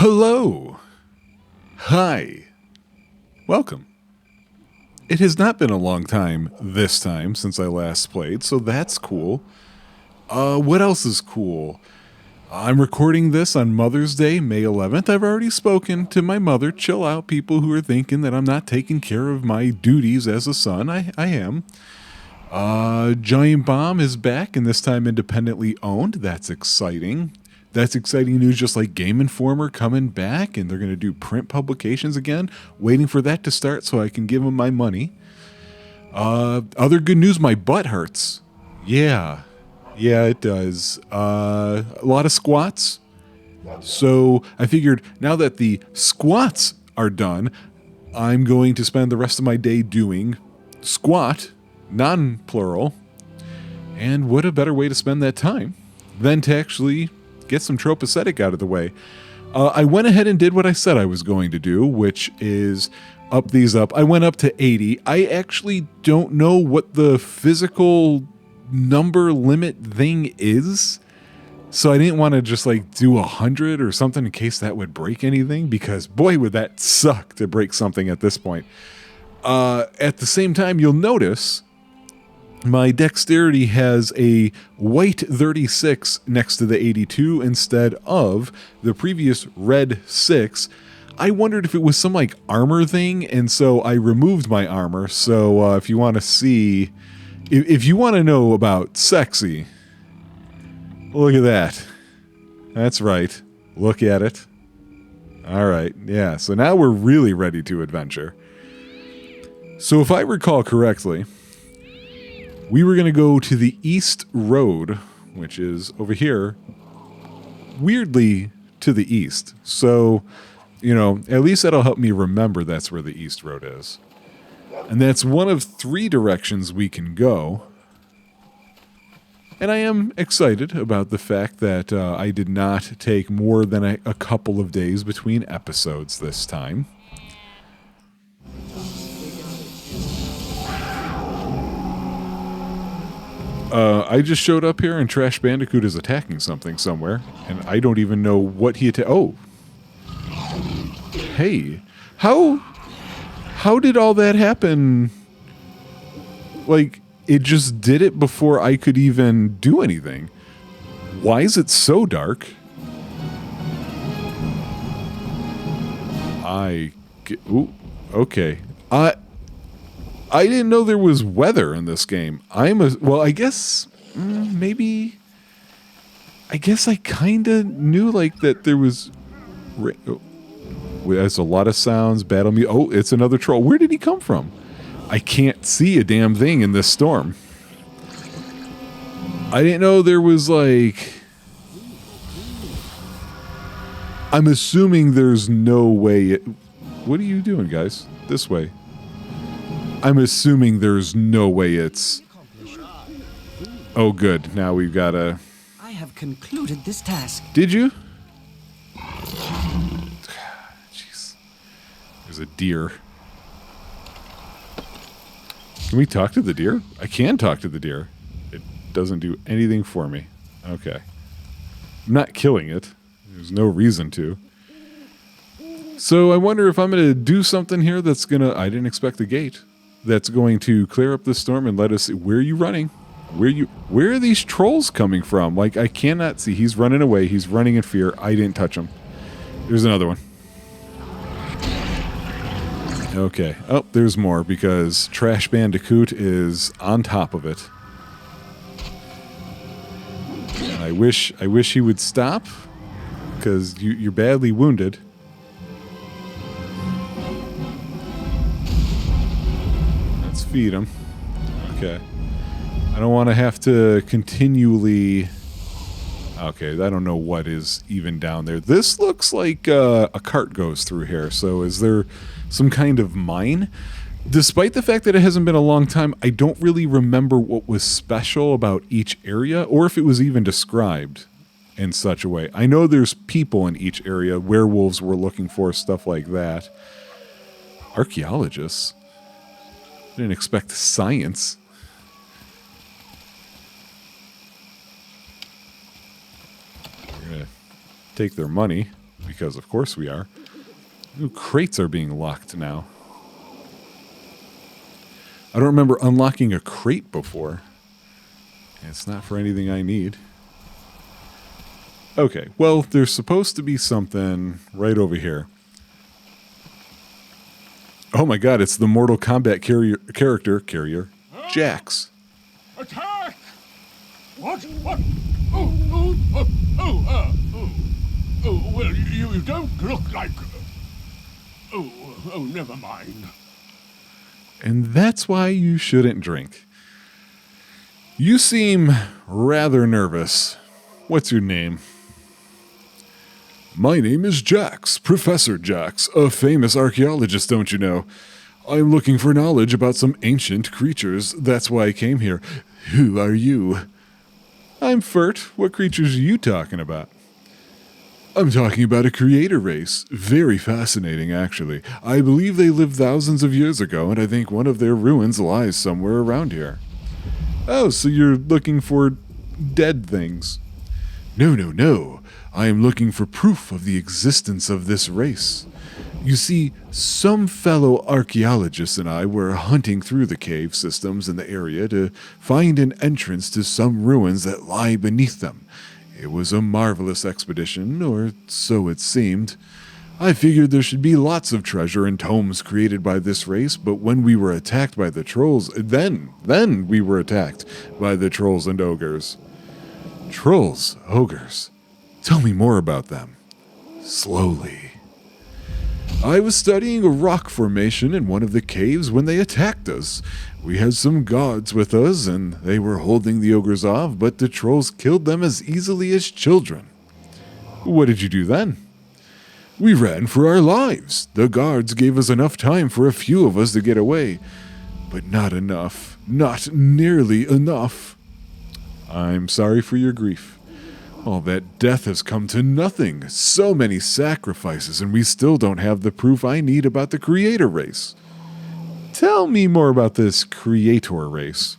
Hello. Hi. Welcome. It has not been a long time this time since I last played, so that's cool. What else is cool? I'm recording this on Mother's Day, May 11th. I've already spoken to my mother. Chill out, people who are thinking that I'm not taking care of my duties as a son. I am. Giant Bomb is back, and this time independently owned. That's exciting. That's exciting news, just like Game Informer coming back, and they're going to do print publications again. Waiting for that to start so I can give them my money. Other good news, my butt hurts. Yeah, it does. A lot of squats. So I figured now that the squats are done, I'm going to spend the rest of my day doing squat, non-plural. And what a better way to spend that time than to actually get some Tropeacetic out of the way. I went ahead and did what I said I was going to do, which is up these up. I went up to 80. I actually don't know what the physical number limit thing is, so I didn't want to just like do 100 or something in case that would break anything, because boy would that suck to break something at this point. At the same time, you'll notice my dexterity has a white 36 next to the 82 instead of the previous red 6. I wondered if it was some like armor thing, and so I removed my armor. So if you want to see, if you want to know about sexy, look at that. That's right. Look at it. All right. Yeah. So now we're really ready to adventure. So if I recall correctly, we were going to go to the East Road, which is over here, weirdly to the east. So, you know, at least that'll help me remember that's where the East Road is. And that's one of 3 directions we can go. And I am excited about the fact that I did not take more than a couple of days between episodes this time. I just showed up here and Trash Bandicoot is attacking something somewhere, and I don't even know what he attacked. Oh. Hey. How did all that happen? Like, it just did it before I could even do anything. Why is it so dark? Ooh, okay. I didn't know there was weather in this game. Well, I guess, maybe, I guess I kind of knew, like, that there was, there's a lot of sounds, battle me. Oh, it's another troll. Where did he come from? I can't see a damn thing in this storm. I didn't know there was, like, I'm assuming there's no way what are you doing, guys? This way. I'm assuming there's no way it's... Oh, good. Now we've got a... I have concluded this task. Did you? Jeez. There's a deer. Can we talk to the deer? I can talk to the deer. It doesn't do anything for me. Okay. I'm not killing it. There's no reason to. So I wonder if I'm going to do something here that's going to... I didn't expect the gate. That's going to clear up the storm and let us see. Where are you running? Where are these trolls coming from? Like, I cannot see. He's running away. He's running in fear. I didn't touch him. There's another one. Okay. Oh, there's more because Trash Bandicoot is on top of it. And I wish he would stop because you're badly wounded. Feed him. Okay. I don't want to have to continually... Okay, I don't know what is even down there. This looks like a cart goes through here. So is there some kind of mine? Despite the fact that it hasn't been a long time, I don't really remember what was special about each area or if it was even described in such a way. I know there's people in each area. Werewolves we're looking for, stuff like that. Archaeologists? I didn't expect science. We're going to take their money because of course we are. Ooh, crates are being locked now. I don't remember unlocking a crate before. It's not for anything I need. Okay, well, there's supposed to be something right over here. Oh my god, it's the Mortal Kombat character, Jax. Attack! What? Oh, well, you don't look like... Oh, never mind. And that's why you shouldn't drink. You seem rather nervous. What's your name? My name is Jax, Professor Jax, a famous archaeologist, don't you know? I'm looking for knowledge about some ancient creatures. That's why I came here. Who are you? I'm Fert. What creatures are you talking about? I'm talking about a creator race. Very fascinating, actually. I believe they lived thousands of years ago, and I think one of their ruins lies somewhere around here. Oh, so you're looking for dead things? No. I am looking for proof of the existence of this race. You see, some fellow archaeologists and I were hunting through the cave systems in the area to find an entrance to some ruins that lie beneath them. It was a marvelous expedition, or so it seemed. I figured there should be lots of treasure and tomes created by this race, but when we were attacked by the trolls, then we were attacked by the trolls and ogres. Trolls, ogres. Tell me more about them. Slowly. I was studying a rock formation in one of the caves when they attacked us. We had some guards with us, and they were holding the ogres off, but the trolls killed them as easily as children. What did you do then? We ran for our lives. The guards gave us enough time for a few of us to get away, but not enough. Not nearly enough. I'm sorry for your grief. All that death has come to nothing. So many sacrifices, and we still don't have the proof I need about the creator race. Tell me more about this creator race.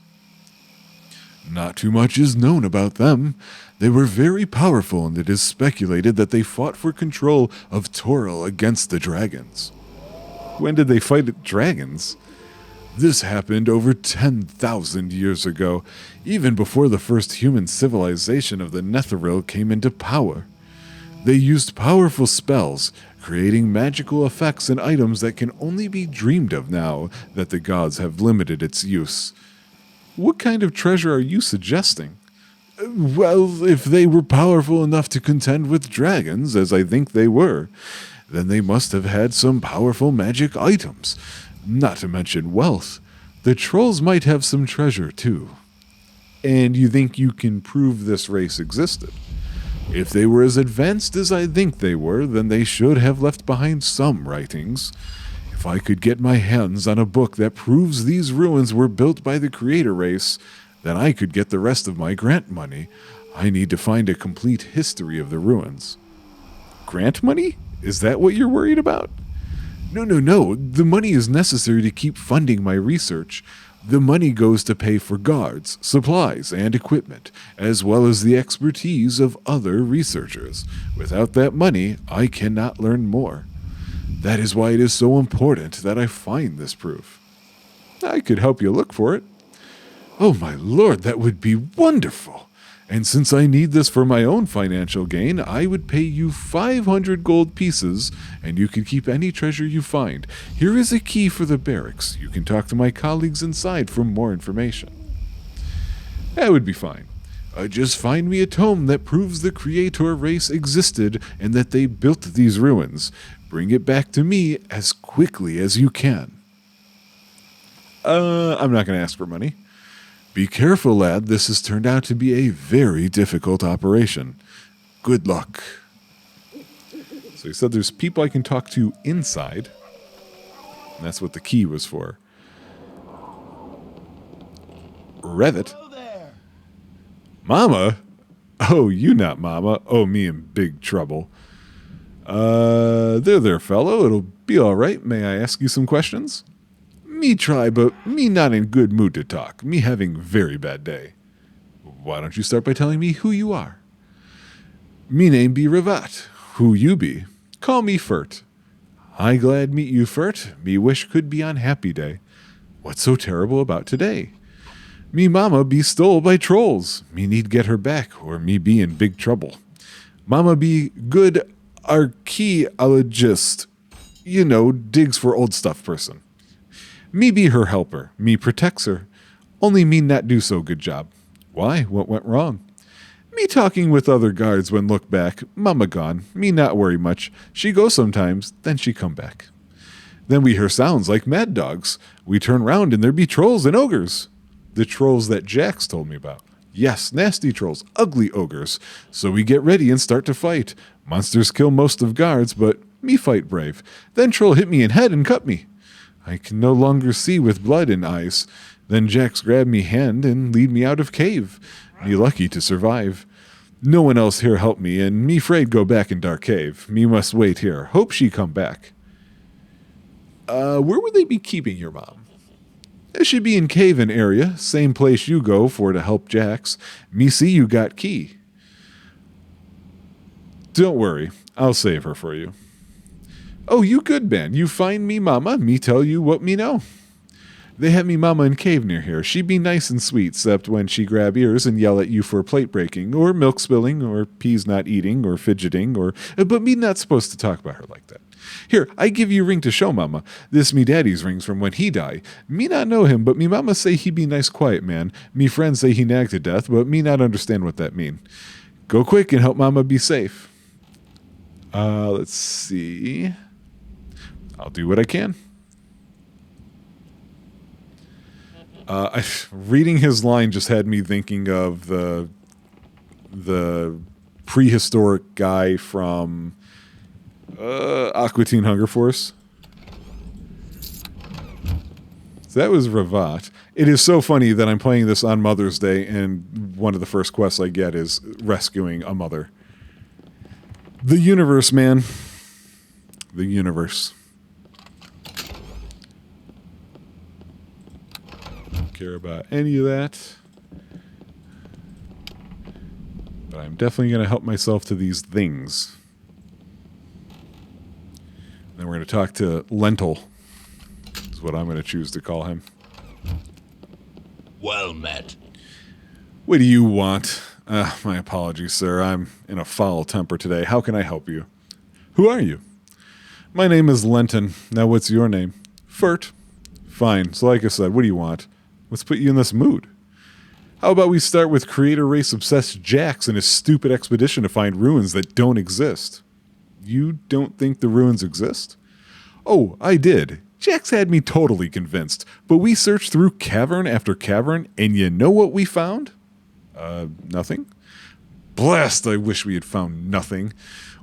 Not too much is known about them. They were very powerful, and it is speculated that they fought for control of Toril against the dragons. When did they fight dragons? This happened over 10,000 years ago, even before the first human civilization of the Netheril came into power. They used powerful spells, creating magical effects and items that can only be dreamed of now that the gods have limited its use. What kind of treasure are you suggesting? Well, if they were powerful enough to contend with dragons, as I think they were, then they must have had some powerful magic items. Not to mention wealth. The trolls might have some treasure, too. And you think you can prove this race existed? If they were as advanced as I think they were, then they should have left behind some writings. If I could get my hands on a book that proves these ruins were built by the creator race, then I could get the rest of my grant money. I need to find a complete history of the ruins. Grant money? Is that what you're worried about? No. The money is necessary to keep funding my research. The money goes to pay for guards, supplies, and equipment, as well as the expertise of other researchers. Without that money, I cannot learn more. That is why it is so important that I find this proof. I could help you look for it. Oh my lord, that would be wonderful! And since I need this for my own financial gain, I would pay you 500 gold pieces, and you can keep any treasure you find. Here is a key for the barracks. You can talk to my colleagues inside for more information. That would be fine. Just find me a tome that proves the creator race existed and that they built these ruins. Bring it back to me as quickly as you can. I'm not going to ask for money. Be careful, lad. This has turned out to be a very difficult operation. Good luck. So he said there's people I can talk to inside. And that's what the key was for. Revit. Mama? Oh, you not Mama. Oh, me in big trouble. There, fellow. It'll be all right. May I ask you some questions? Me try, but me not in good mood to talk. Me having very bad day. Why don't you start by telling me who you are? Me name be Ravat. Who you be? Call me Furt. I glad meet you, Furt. Me wish could be on happy day. What's so terrible about today? Me mama be stole by trolls. Me need get her back, or me be in big trouble. Mama be good archaeologist. You know, digs for old stuff person. Me be her helper. Me protects her. Only me not do so good job. Why? What went wrong? Me talking with other guards when look back. Mama gone. Me not worry much. She go sometimes, then she come back. Then we hear sounds like mad dogs. We turn round and there be trolls and ogres. The trolls that Jax told me about. Yes, nasty trolls, ugly ogres. So we get ready and start to fight. Monsters kill most of guards, but me fight brave. Then troll hit me in head and cut me. I can no longer see with blood in eyes. Then Jax grab me hand and lead me out of cave. Me lucky to survive. No one else here help me, and me afraid go back in dark cave. Me must wait here. Hope she come back. Where would they be keeping your mom? It should be in Caven area, same place you go for to help Jax. Me see you got key. Don't worry, I'll save her for you. Oh, you good man. You find me mama, me tell you what me know. They have me mama in cave near here. She be nice and sweet, except when she grab ears and yell at you for plate breaking, or milk spilling, or peas not eating, or fidgeting, but me not supposed to talk about her like that. Here, I give you ring to show mama. This me daddy's rings from when he die. Me not know him, but me mama say he be nice quiet man. Me friends say he nag to death, but me not understand what that mean. Go quick and help mama be safe. Let's see. I'll do what I can. Reading his line just had me thinking of the prehistoric guy from Aqua Teen Hunger Force. So that was Ravat. It is so funny that I'm playing this on Mother's Day, and one of the first quests I get is rescuing a mother. The universe, man. The universe. Don't care about any of that. But I'm definitely going to help myself to these things. Then we're going to talk to Lentil. Is what I'm going to choose to call him. Well met. What do you want? My apologies, sir. I'm in a foul temper today. How can I help you? Who are you? My name is Lenton. Now what's your name? Furt. Fine. So like I said, what do you want? Let's put you in this mood. How about we start with creator race-obsessed Jax and his stupid expedition to find ruins that don't exist? You don't think the ruins exist? Oh, I did. Jax had me totally convinced, but we searched through cavern after cavern, and you know what we found? Nothing? Blast, I wish we had found nothing.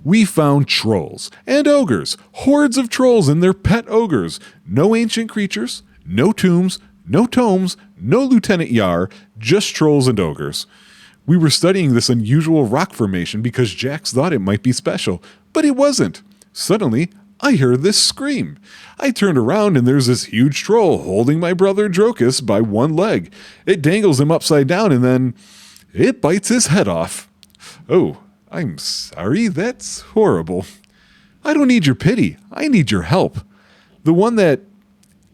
We found trolls and ogres, hordes of trolls and their pet ogres. No ancient creatures, no tombs, no tomes, no Lieutenant Yar, just trolls and ogres. We were studying this unusual rock formation because Jax thought it might be special, but it wasn't. Suddenly, I heard this scream. I turned around and there's this huge troll holding my brother Drocus by one leg. It dangles him upside down and then it bites his head off. Oh, I'm sorry, that's horrible. I don't need your pity, I need your help. The one that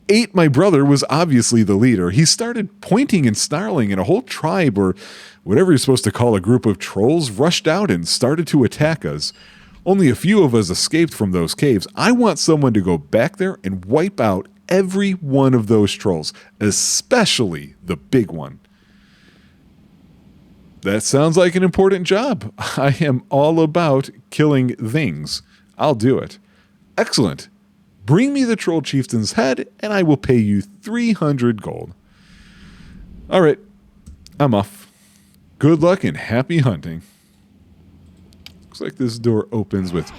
ate my brother was obviously the leader. He started pointing and snarling, and a whole tribe, or whatever you're supposed to call a group of trolls, rushed out and started to attack us. Only a few of us escaped from those caves. I want someone to go back there and wipe out every one of those trolls, especially the big one. That sounds like an important job. I am all about killing things. I'll do it. Excellent. Bring me the troll chieftain's head, and I will pay you 300 gold. All right, I'm off. Good luck and happy hunting. Looks like this door opens with...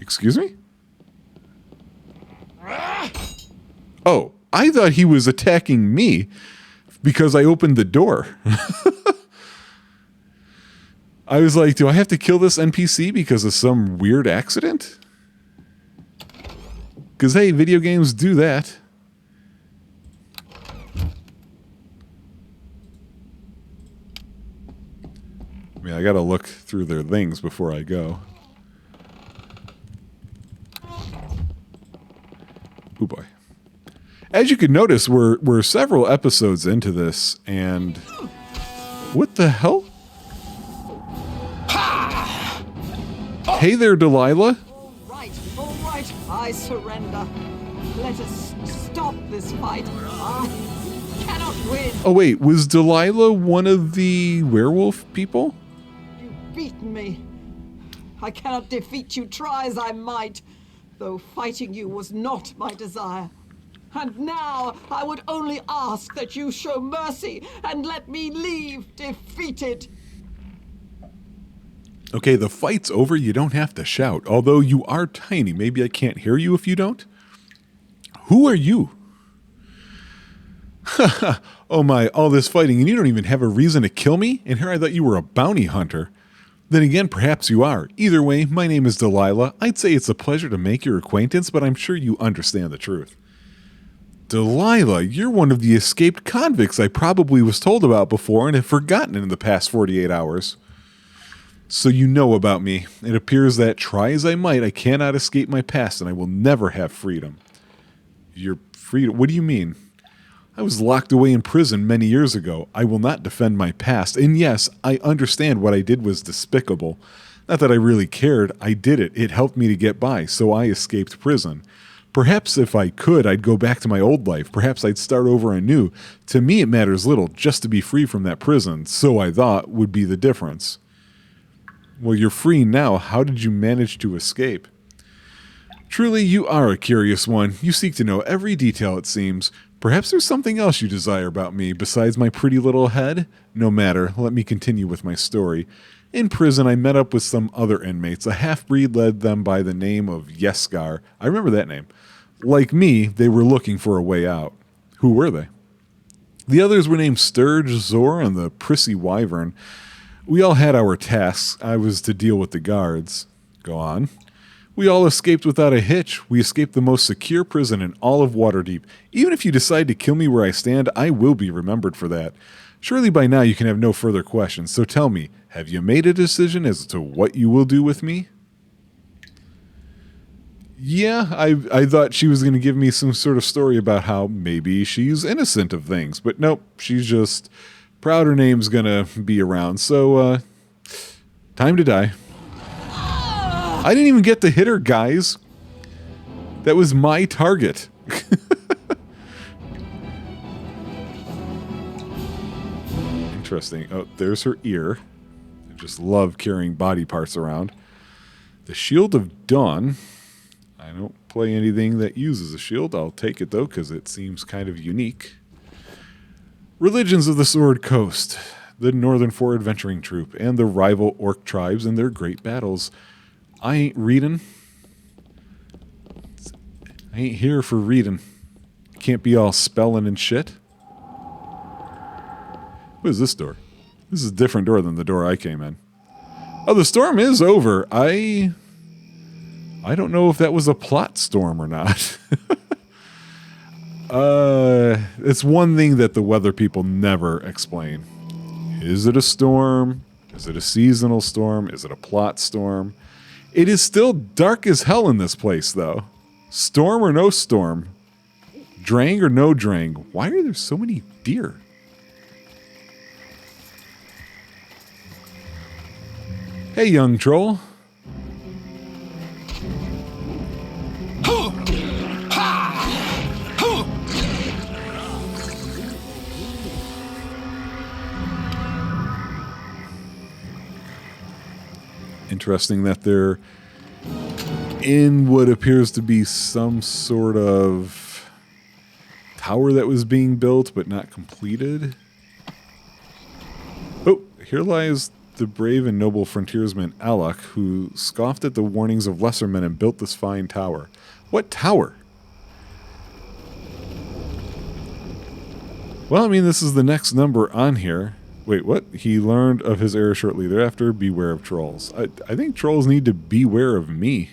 Excuse me? Oh, I thought he was attacking me because I opened the door. I was like, do I have to kill this NPC because of some weird accident? Because, hey, video games do that. I mean, I gotta look through their things before I go. As you can notice, we're several episodes into this, and what the hell? Hey there, Delilah. All right, I surrender. Let us stop this fight. I cannot win. Oh wait, was Delilah one of the werewolf people? You've beaten me. I cannot defeat you, try as I might, though fighting you was not my desire. And now I would only ask that you show mercy and let me leave defeated. Okay, the fight's over. You don't have to shout. Although you are tiny. Maybe I can't hear you if you don't. Who are you? Oh my, all this fighting, and you don't even have a reason to kill me? And here I thought you were a bounty hunter. Then again, perhaps you are. Either way, my name is Delilah. I'd say it's a pleasure to make your acquaintance, but I'm sure you understand the truth. Delilah, you're one of the escaped convicts I probably was told about before and have forgotten in the past 48 hours. So you know about me. It appears that, try as I might, I cannot escape my past and I will never have freedom. Your freedom? What do you mean? I was locked away in prison many years ago. I will not defend my past. And yes, I understand what I did was despicable. Not that I really cared. I did it. It helped me to get by, so I escaped prison. Perhaps if I could, I'd go back to my old life. Perhaps I'd start over anew. To me, it matters little just to be free from that prison, so I thought would be the difference. Well, you're free now. How did you manage to escape? Truly, you are a curious one. You seek to know every detail, it seems. Perhaps there's something else you desire about me besides my pretty little head? No matter, let me continue with my story. In prison, I met up with some other inmates. A half-breed led them by the name of Yeskar. I remember that name. Like me, they were looking for a way out. Who were they? The others were named Sturge, Zor, and the Prissy Wyvern. We all had our tasks. I was to deal with the guards. Go on. We all escaped without a hitch. We escaped the most secure prison in all of Waterdeep. Even if you decide to kill me where I stand, I will be remembered for that. Surely by now you can have no further questions, so tell me, have you made a decision as to what you will do with me? Yeah, I thought she was going to give me some sort of story about how maybe she's innocent of things, but nope, she's just proud her name's going to be around, so, time to die. I didn't even get to hit her, guys. That was my target. Interesting. Oh, there's her ear. I just love carrying body parts around. The Shield of Dawn. I don't play anything that uses a shield. I'll take it, though, because it seems kind of unique. Religions of the Sword Coast. The Northern Four Adventuring Troop. And the rival orc tribes and their great battles. I ain't reading. I ain't here for reading. Can't be all spelling and shit. What is this door? This is a different door than the door I came in. Oh, the storm is over. I don't know if that was a plot storm or not. It's one thing that the weather people never explain. Is it a storm? Is it a seasonal storm? Is it a plot storm? It is still dark as hell in this place, though. Storm or no storm. Drang or no drang. Why are there so many deer? Hey, young troll. Interesting that they're in what appears to be some sort of tower that was being built but not completed. Oh, here lies the brave and noble frontiersman Alok, who scoffed at the warnings of lesser men and built this fine tower. What tower? Well, I mean, this is the next number on here. Wait, what? He learned of his error shortly thereafter. Beware of trolls. I think trolls need to beware of me.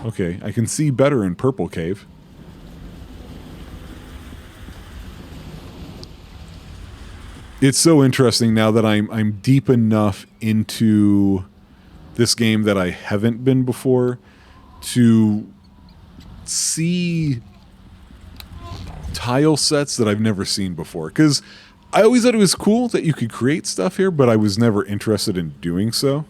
Okay, I can see better in Purple Cave. It's so interesting now that I'm deep enough into this game that I haven't been before to see tile sets that I've never seen before. Because I always thought it was cool that you could create stuff here, but I was never interested in doing so.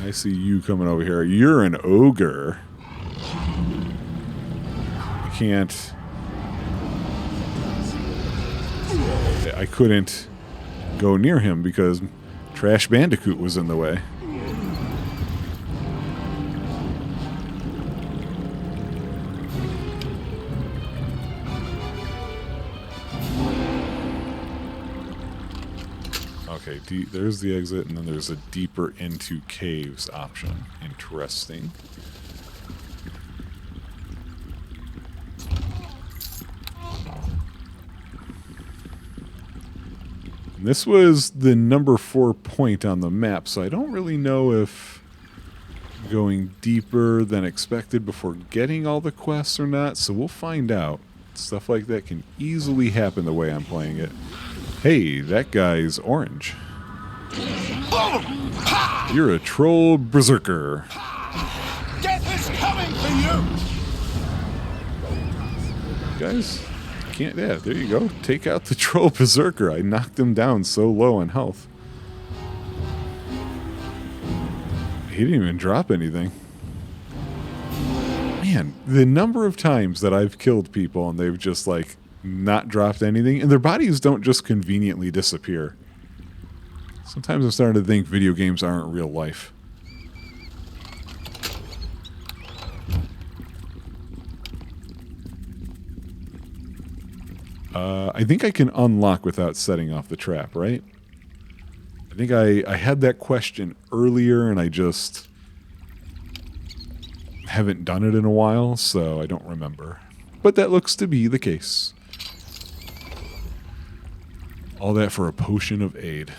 I see you coming over here. You're an ogre. I can't... I couldn't go near him because Trash Bandicoot was in the way. Okay, there's the exit, and then there's a deeper into caves option. Interesting. And this was the number 4 point on the map, so I don't really know if going deeper than expected before getting all the quests or not, so we'll find out. Stuff like that can easily happen the way I'm playing it. Hey, that guy's orange. You're a troll berserker. Death is coming for you! Guys, can't... Yeah, there you go. Take out the troll berserker. I knocked him down so low on health. He didn't even drop anything. Man, the number of times that I've killed people and they've just, like, not dropped anything, and their bodies don't just conveniently disappear. Sometimes I'm starting to think video games aren't real life. I think I can unlock without setting off the trap, right? I think I had that question earlier and I just haven't done it in a while, so I don't remember. But that looks to be the case. All that for a potion of aid.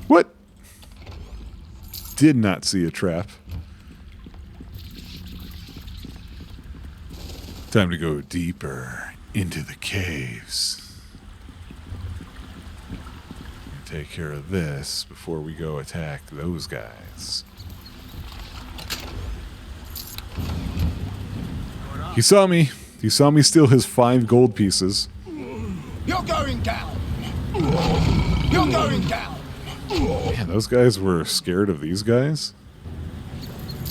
What? Did not see a trap. Time to go deeper into the caves. Take care of this before we go attack those guys. He saw me. He saw me steal his 5 gold pieces. You're going down! You're going down! Man, those guys were scared of these guys.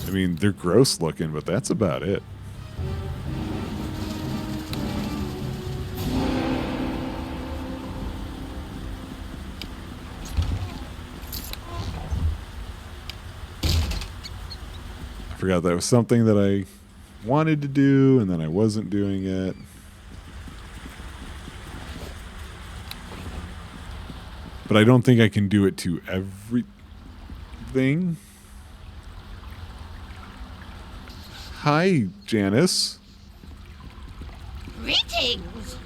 I mean, they're gross looking, but that's about it. I forgot that was something that I wanted to do, and then I wasn't doing it. But I don't think I can do it to everything. Hi, Janice. Greetings!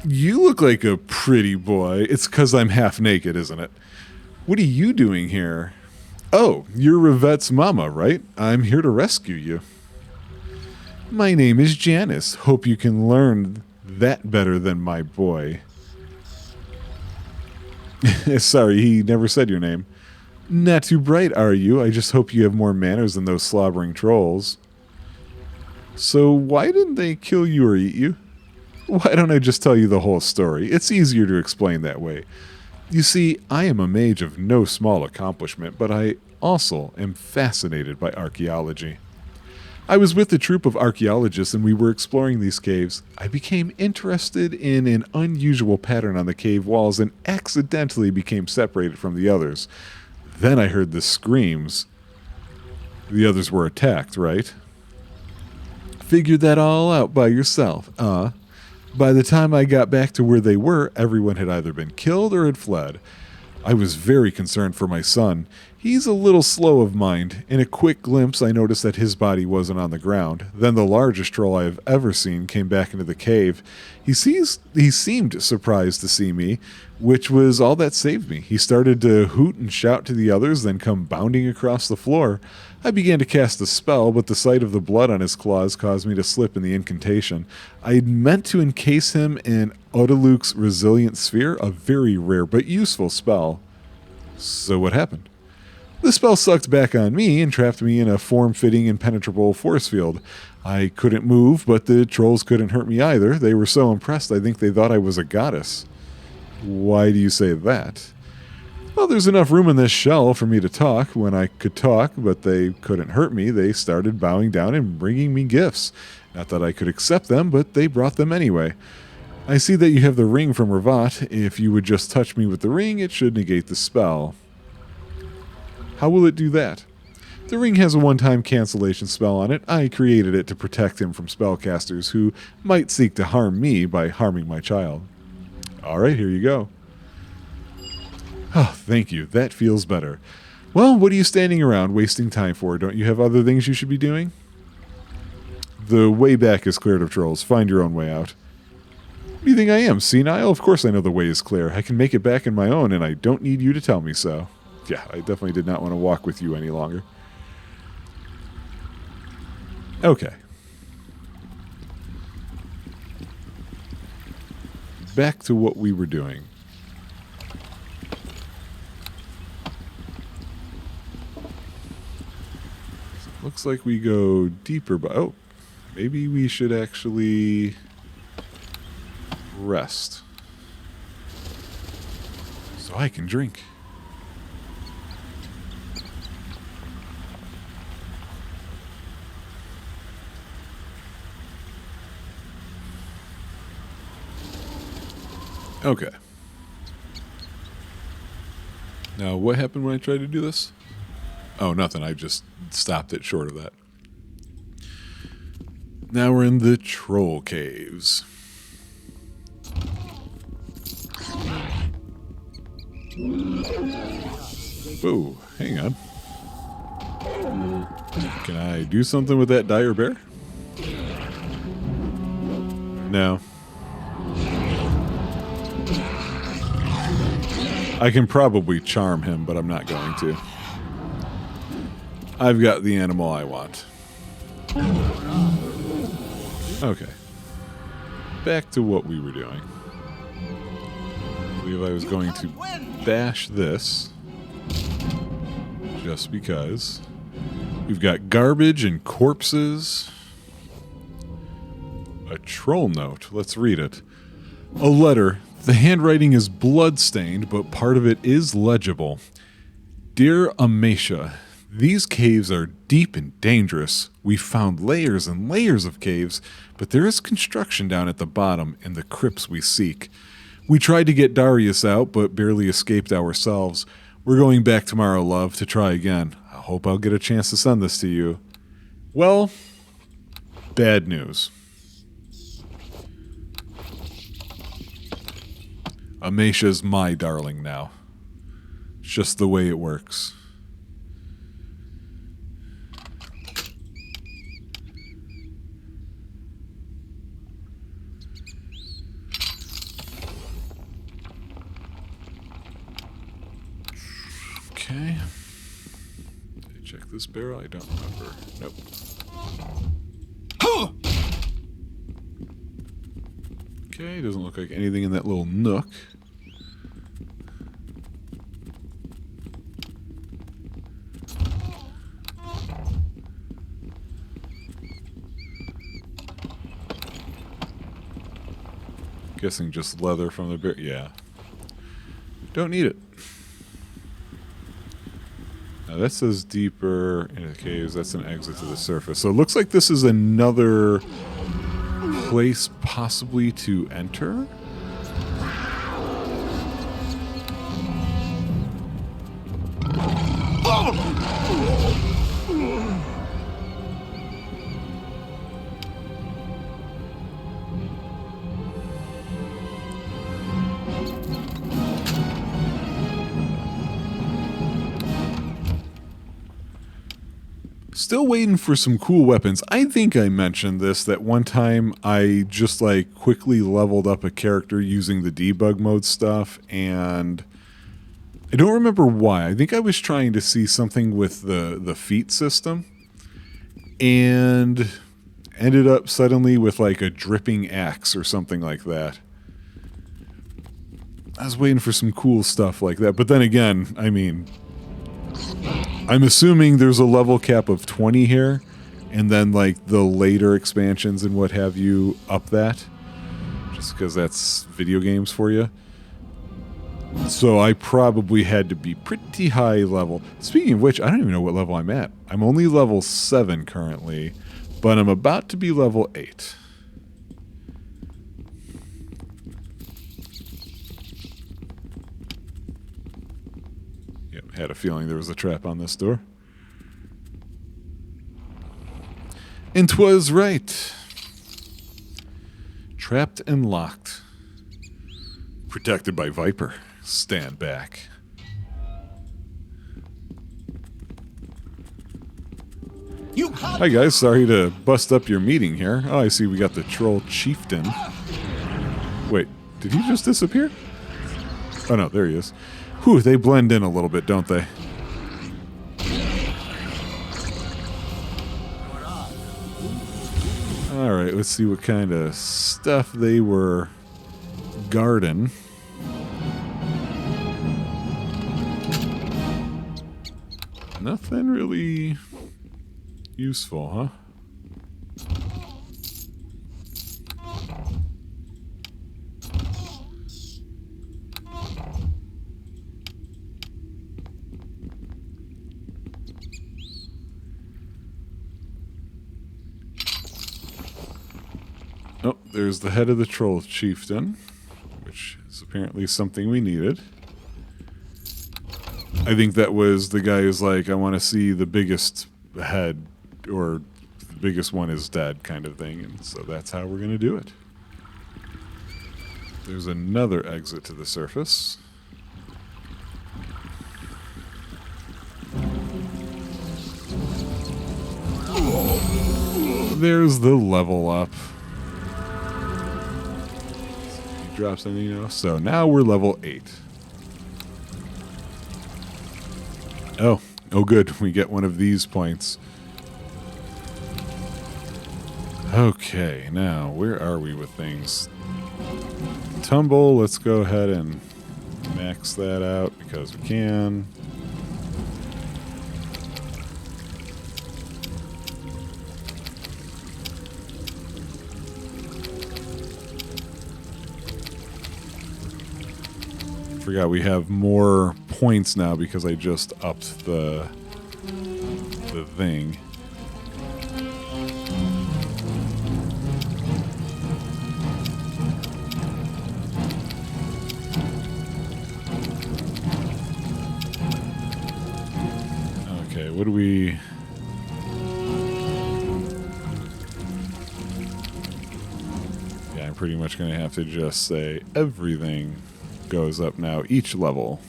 You look like a pretty boy. It's because I'm half naked, isn't it? What are you doing here? Oh, you're Revette's mama, right? I'm here to rescue you. My name is Janice. Hope you can learn that better than my boy. Sorry, he never said your name. Not too bright, are you? I just hope you have more manners than those slobbering trolls. So why didn't they kill you or eat you? Why don't I just tell you the whole story? It's easier to explain that way. You see, I am a mage of no small accomplishment, but I also am fascinated by archaeology. I was with a troop of archaeologists and we were exploring these caves. I became interested in an unusual pattern on the cave walls and accidentally became separated from the others. Then I heard the screams. The others were attacked, right? Figured that all out by yourself, By the time I got back to where they were, everyone had either been killed or had fled. I was very concerned for my son. He's a little slow of mind. In a quick glimpse, I noticed that his body wasn't on the ground. Then the largest troll I have ever seen came back into the cave. He seemed surprised to see me, which was all that saved me. He started to hoot and shout to the others, then come bounding across the floor. I began to cast a spell, but the sight of the blood on his claws caused me to slip in the incantation. I had meant to encase him in Odaluk's Resilient Sphere, a very rare but useful spell. So what happened? The spell sucked back on me and trapped me in a form-fitting, impenetrable force field. I couldn't move, but the trolls couldn't hurt me either. They were so impressed I think they thought I was a goddess. Why do you say that? Well, there's enough room in this shell for me to talk. When I could talk, but they couldn't hurt me, they started bowing down and bringing me gifts. Not that I could accept them, but they brought them anyway. I see that you have the ring from Ravat. If you would just touch me with the ring, it should negate the spell. How will it do that? The ring has a one-time cancellation spell on it. I created it to protect him from spellcasters who might seek to harm me by harming my child. Alright, here you go. Oh, thank you. That feels better. Well, what are you standing around wasting time for? Don't you have other things you should be doing? The way back is cleared of trolls. Find your own way out. What do you think I am, senile? Of course I know the way is clear. I can make it back on my own, and I don't need you to tell me so. Yeah, I definitely did not want to walk with you any longer. Okay. Back to what we were doing. Looks like we go deeper, but oh, maybe we should actually rest. So I can drink. Okay. Now, what happened when I tried to do this? Oh, nothing. I just stopped it short of that. Now we're in the troll caves. Whoa, hang on. Can I do something with that dire bear? No. I can probably charm him, but I'm not going to. I've got the animal I want. Okay. Back to what we were doing. I believe I was going to bash this. Just because. We've got garbage and corpses. A troll note. Let's read it. A letter. The handwriting is blood-stained, but part of it is legible. Dear Amasia, these caves are deep and dangerous. We've found layers and layers of caves, but there is construction down at the bottom in the crypts we seek. We tried to get Darius out, but barely escaped ourselves. We're going back tomorrow, love, to try again. I hope I'll get a chance to send this to you. Well, bad news. Amasia's my darling now. It's just the way it works. Okay. Did I check this barrel? I don't remember. Nope. Okay, doesn't look like anything in that little nook. Guessing just leather from the bear. Yeah. Don't need it. Now that says deeper into the caves. That's an exit to the surface. So it looks like this is another place possibly to enter. Still waiting for some cool weapons. I think I mentioned this, that one time I just like quickly leveled up a character using the debug mode stuff, and I don't remember why. I think I was trying to see something with the feat system, and ended up suddenly with like a dripping axe or something like that. I was waiting for some cool stuff like that, but then again, I mean, I'm assuming there's a level cap of 20 here, and then like the later expansions and what have you up that, just because that's video games for you. So I probably had to be pretty high level. Speaking of which, I don't even know what level I'm at. I'm only level 7 currently, but I'm about to be level 8. Yep, had a feeling there was a trap on this door. And 'twas right. Trapped and locked. Protected by Viper. Stand back. You can't. Hi guys, sorry to bust up your meeting here. Oh, I see we got the troll chieftain. Wait, did he just disappear? Oh no, there he is. Whew, they blend in a little bit, don't they? Alright, let's see what kind of stuff they were guarding. Nothing really useful, huh? Oh, there's the head of the troll chieftain, which is apparently something we needed. I think that was the guy who's like, I want to see the biggest head, or the biggest one is dead kind of thing, and so that's how we're going to do it. There's another exit to the surface. There's the level up. He drops anything else. So now we're level 8. Oh good, we get one of these points. Okay, now where are we with things? Tumble, let's go ahead and max that out because we can. Forgot we have more points now because I just upped the thing. Okay, what do we... Yeah, I'm pretty much going to have to just say everything goes up now, each level.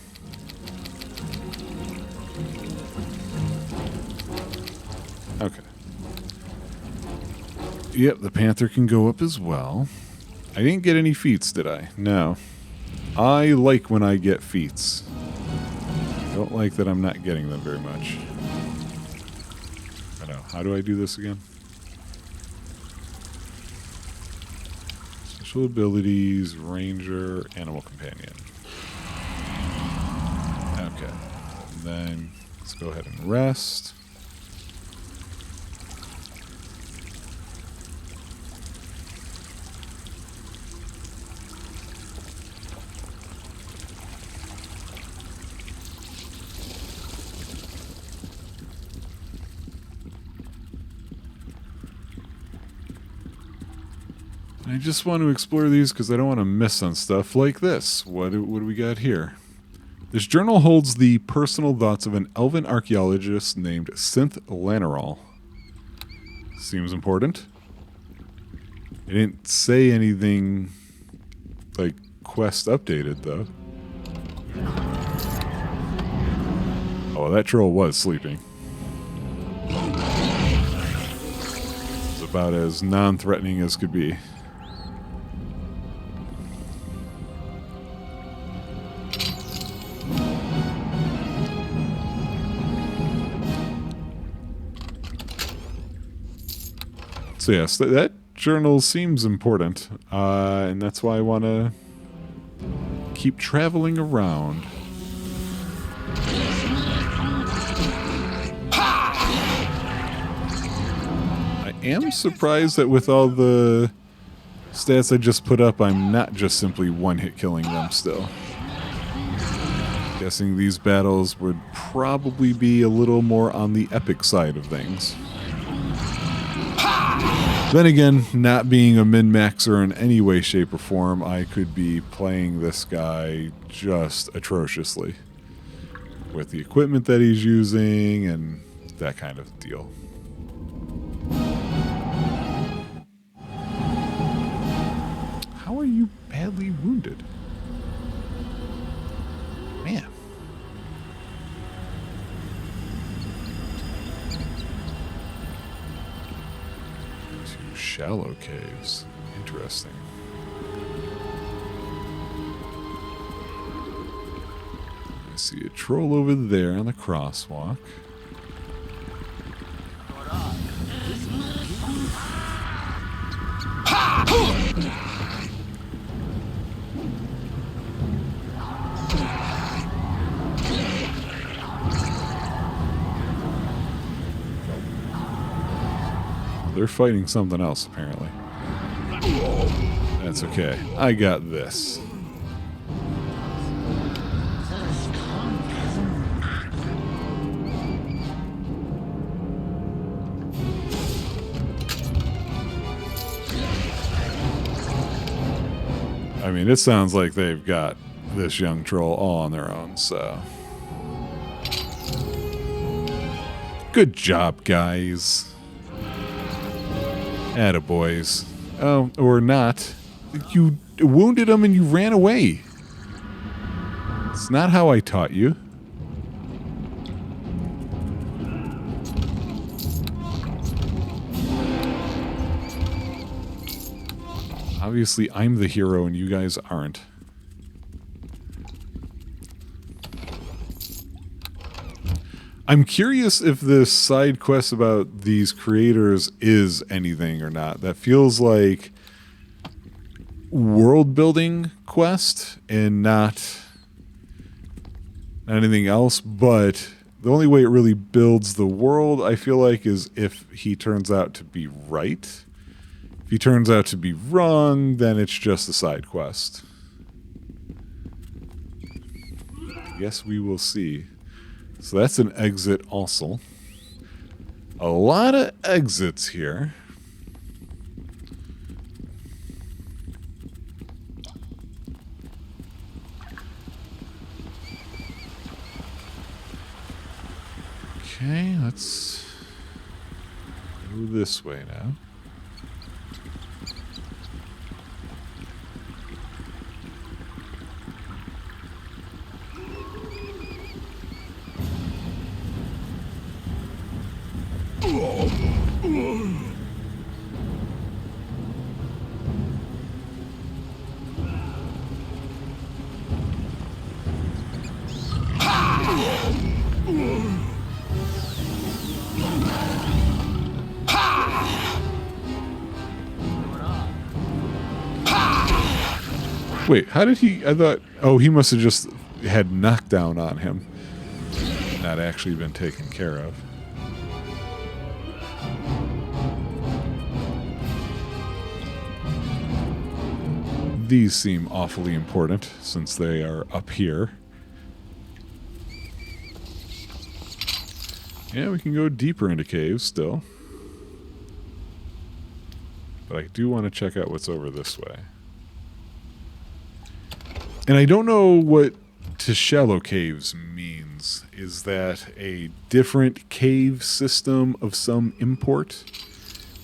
Okay. Yep, the panther can go up as well. I didn't get any feats, did I? No. I like when I get feats. I don't like that I'm not getting them very much. I know. How do I do this again? Special abilities, ranger, animal companion. Okay. And then let's go ahead and rest. I just want to explore these because I don't want to miss on stuff like this. What do we got here? This journal holds the personal thoughts of an elven archaeologist named Synth Lanerol. Seems important. It didn't say anything like quest updated though. Oh, that troll was sleeping. about as non-threatening as could be. So yes, that journal seems important, and that's why I want to keep traveling around. I am surprised that with all the stats I just put up, I'm not just simply one-hit killing them still. Guessing these battles would probably be a little more on the epic side of things. Then again, not being a min-maxer in any way, shape, or form, I could be playing this guy just atrociously. With the equipment that he's using and that kind of deal. How are you badly wounded? Man. Shallow caves. Interesting. I see a troll over there on the crosswalk. They're fighting something else, apparently. That's okay. I got this. I mean, it sounds like they've got this young troll all on their own, so... Good job, guys. Attaboys. Oh, or not. You wounded him and you ran away. It's not how I taught you. Obviously, I'm the hero and you guys aren't. I'm curious if this side quest about these creators is anything or not. That feels like world building quest and not anything else, but the only way it really builds the world, I feel like, is if he turns out to be right. If he turns out to be wrong, then it's just a side quest. I guess we will see. So that's an exit also. A lot of exits here. Okay, let's go this way now. Wait, how did he... I thought... Oh, he must have just had knockdown on him. Not actually been taken care of. These seem awfully important, since they are up here. Yeah, we can go deeper into caves still. But I do want to check out what's over this way. And I don't know what to shallow caves means. Is that a different cave system of some import?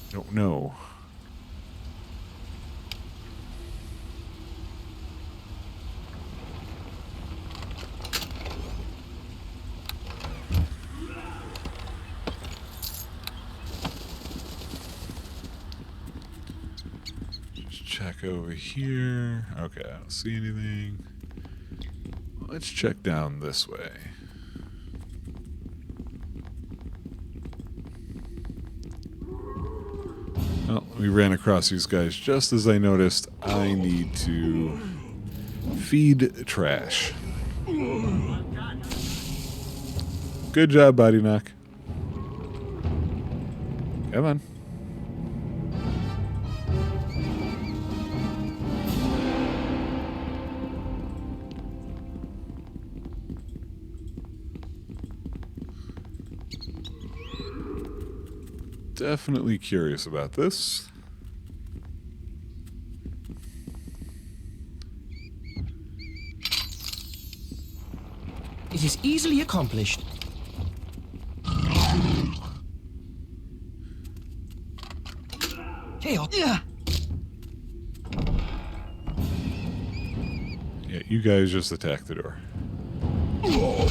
I don't know. back over here. Okay, I don't see anything. Let's check down this way. Well, we ran across these guys just as I noticed I need to feed trash. Good job, Body Knock. Come on. Definitely curious about this. It is easily accomplished. Chaos. Yeah, you guys just attack the door. Oh.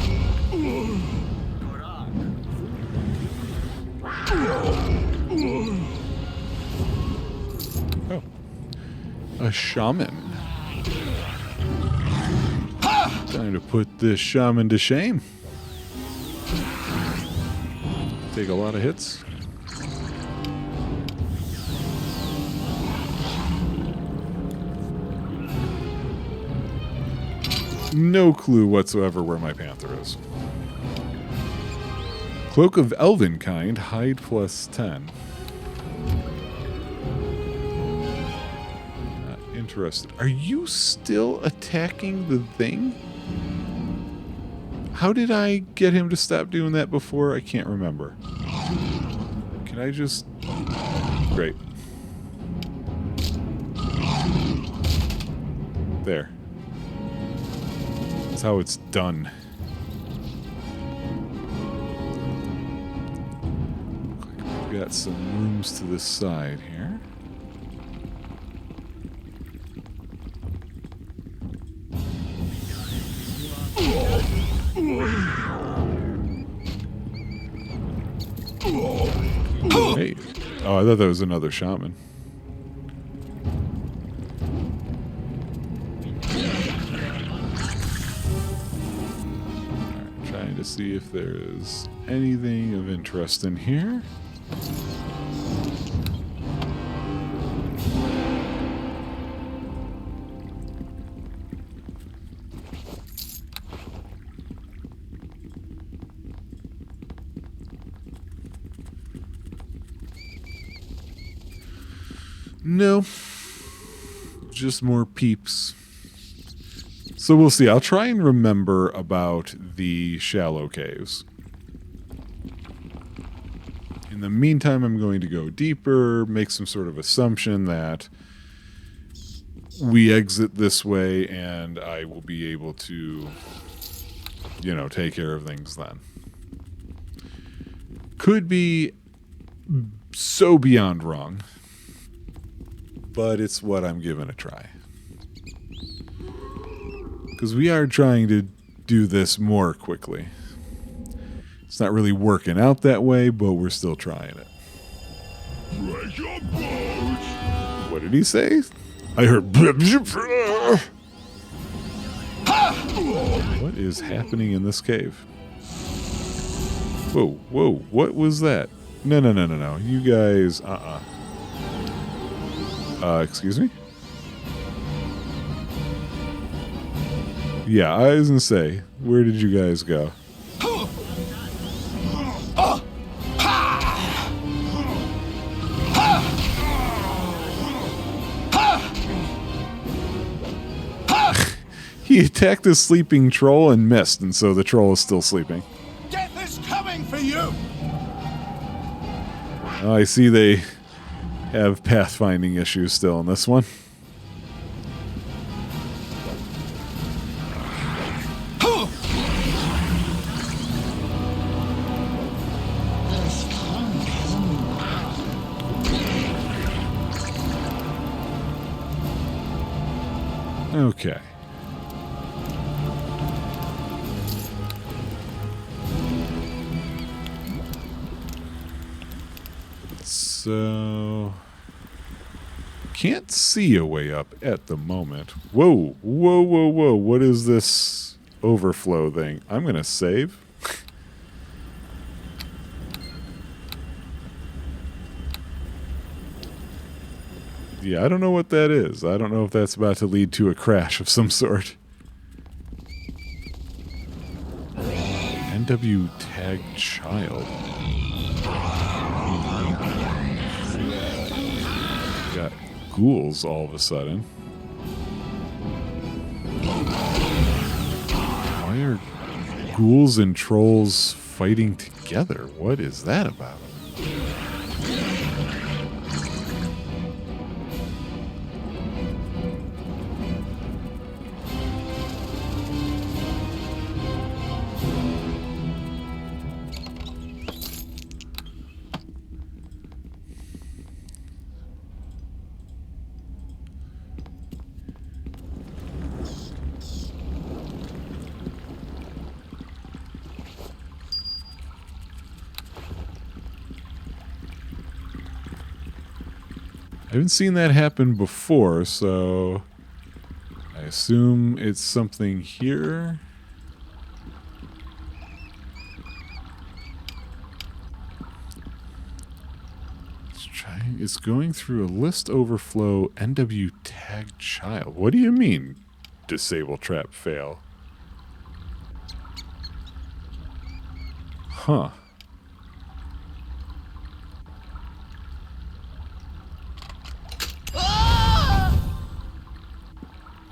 A shaman. Time to put this shaman to shame. Take a lot of hits. No clue whatsoever where my panther is. Cloak of Elven kind, hide +10. Not interested. Are you still attacking the thing? How did I get him to stop doing that before? I can't remember. Can I just... Great. There. That's how it's done. We've got some rooms to this side here. Hey. Oh, I thought that was another shaman. Alright, trying to see if there is anything of interest in here. No. Just more peeps. So we'll see. I'll try and remember about the shallow caves. In the meantime, I'm going to go deeper, make some sort of assumption that we exit this way, and I will be able to, you know, take care of things then. Could be so beyond wrong, but it's what I'm giving a try. Because we are trying to do this more quickly. It's not really working out that way, but we're still trying it. What did he say? I heard... What is happening in this cave? Whoa, whoa, what was that? No. You guys, excuse me? Yeah, I was gonna say, where did you guys go? He attacked a sleeping troll and missed, and so the troll is still sleeping. Death is coming for you! Oh, I see they have pathfinding issues still in this one. Okay. So can't see a way up at the moment. Whoa, whoa, whoa, whoa. What is this overflow thing? I'm going to save. Yeah, I don't know what that is. I don't know if that's about to lead to a crash of some sort. NW tag child. Got ghouls all of a sudden. Why are ghouls and trolls fighting together? What is that about? I haven't seen that happen before, so I assume it's something here. It's going through a list overflow NW tag child. What do you mean, disable trap fail? Huh.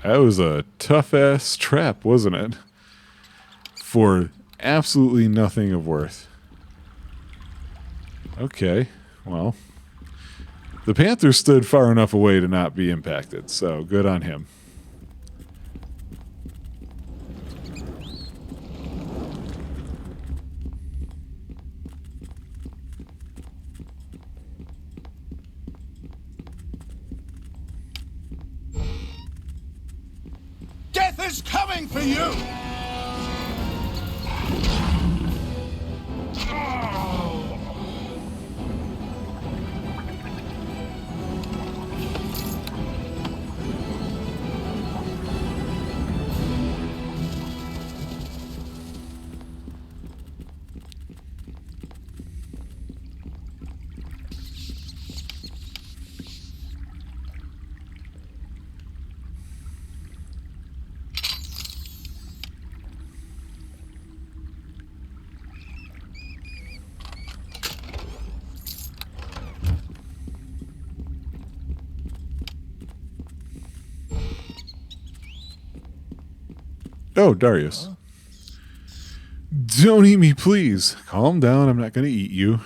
That was a tough-ass trap, wasn't it? For absolutely nothing of worth. Okay, well. The Panther stood far enough away to not be impacted, so good on him. Death is coming for you! Oh, Darius. Don't eat me, please. Calm down. I'm not going to eat you.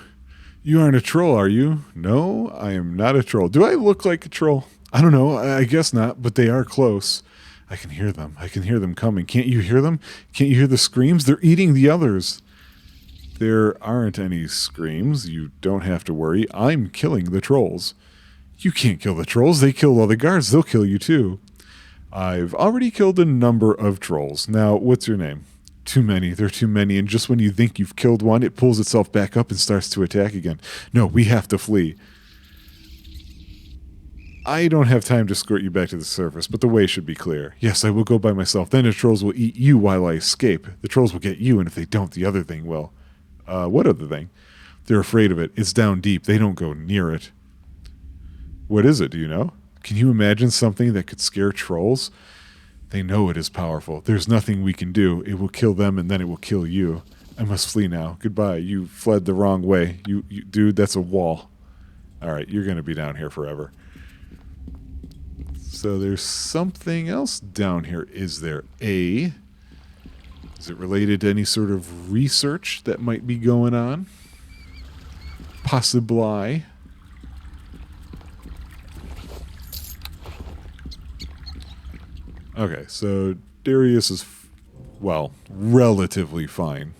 You aren't a troll, are you? No, I am not a troll. Do I look like a troll? I don't know. I guess not, but they are close. I can hear them. I can hear them coming. Can't you hear them? Can't you hear the screams? They're eating the others. There aren't any screams. You don't have to worry. I'm killing the trolls. You can't kill the trolls. They kill all the guards. They'll kill you too. I've already killed a number of trolls. Now, what's your name? Too many. There are too many. And just when you think you've killed one, it pulls itself back up and starts to attack again. No, we have to flee. I don't have time to escort you back to the surface, but the way should be clear. Yes, I will go by myself. Then the trolls will eat you while I escape. The trolls will get you, and if they don't, the other thing will. What other thing? They're afraid of it. It's down deep. They don't go near it. What is it? Do you know? Can you imagine something that could scare trolls? They know it is powerful. There's nothing we can do. It will kill them, and then it will kill you. I must flee now. Goodbye. You fled the wrong way. You dude, that's a wall. All right, you're going to be down here forever. So there's something else down here. Is there a... Is it related to any sort of research that might be going on? Possibly. Okay, so Darius is, well, relatively fine.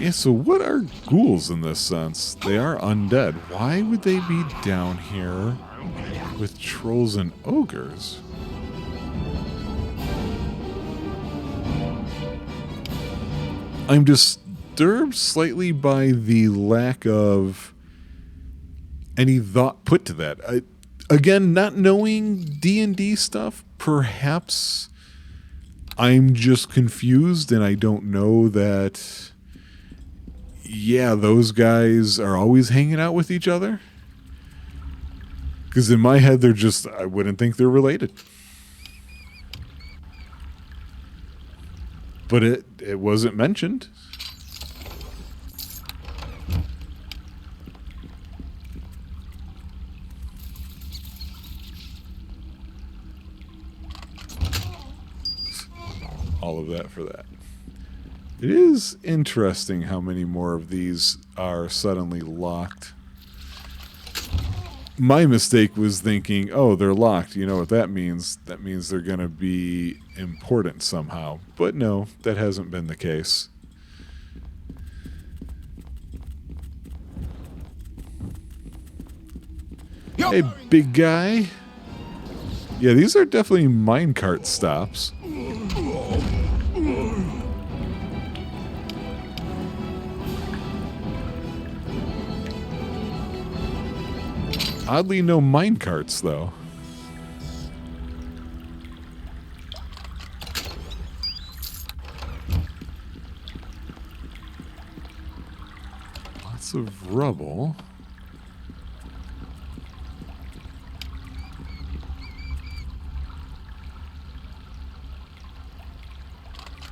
Yeah, so what are ghouls in this sense? They are undead. Why would they be down here with trolls and ogres? I'm disturbed slightly by the lack of any thought put to that. Again, not knowing D&D stuff, perhaps I'm just confused and I don't know that, yeah, those guys are always hanging out with each other. Because in my head, they're just, I wouldn't think they're related. But it wasn't mentioned. All of that for that. It is interesting how many more of these are suddenly locked. My mistake was thinking, oh, they're locked. You know what that means? That means they're going to be important somehow. But no, that hasn't been the case. Hey, big guy. Yeah, these are definitely minecart stops. Oddly, no minecarts, though. Lots of rubble.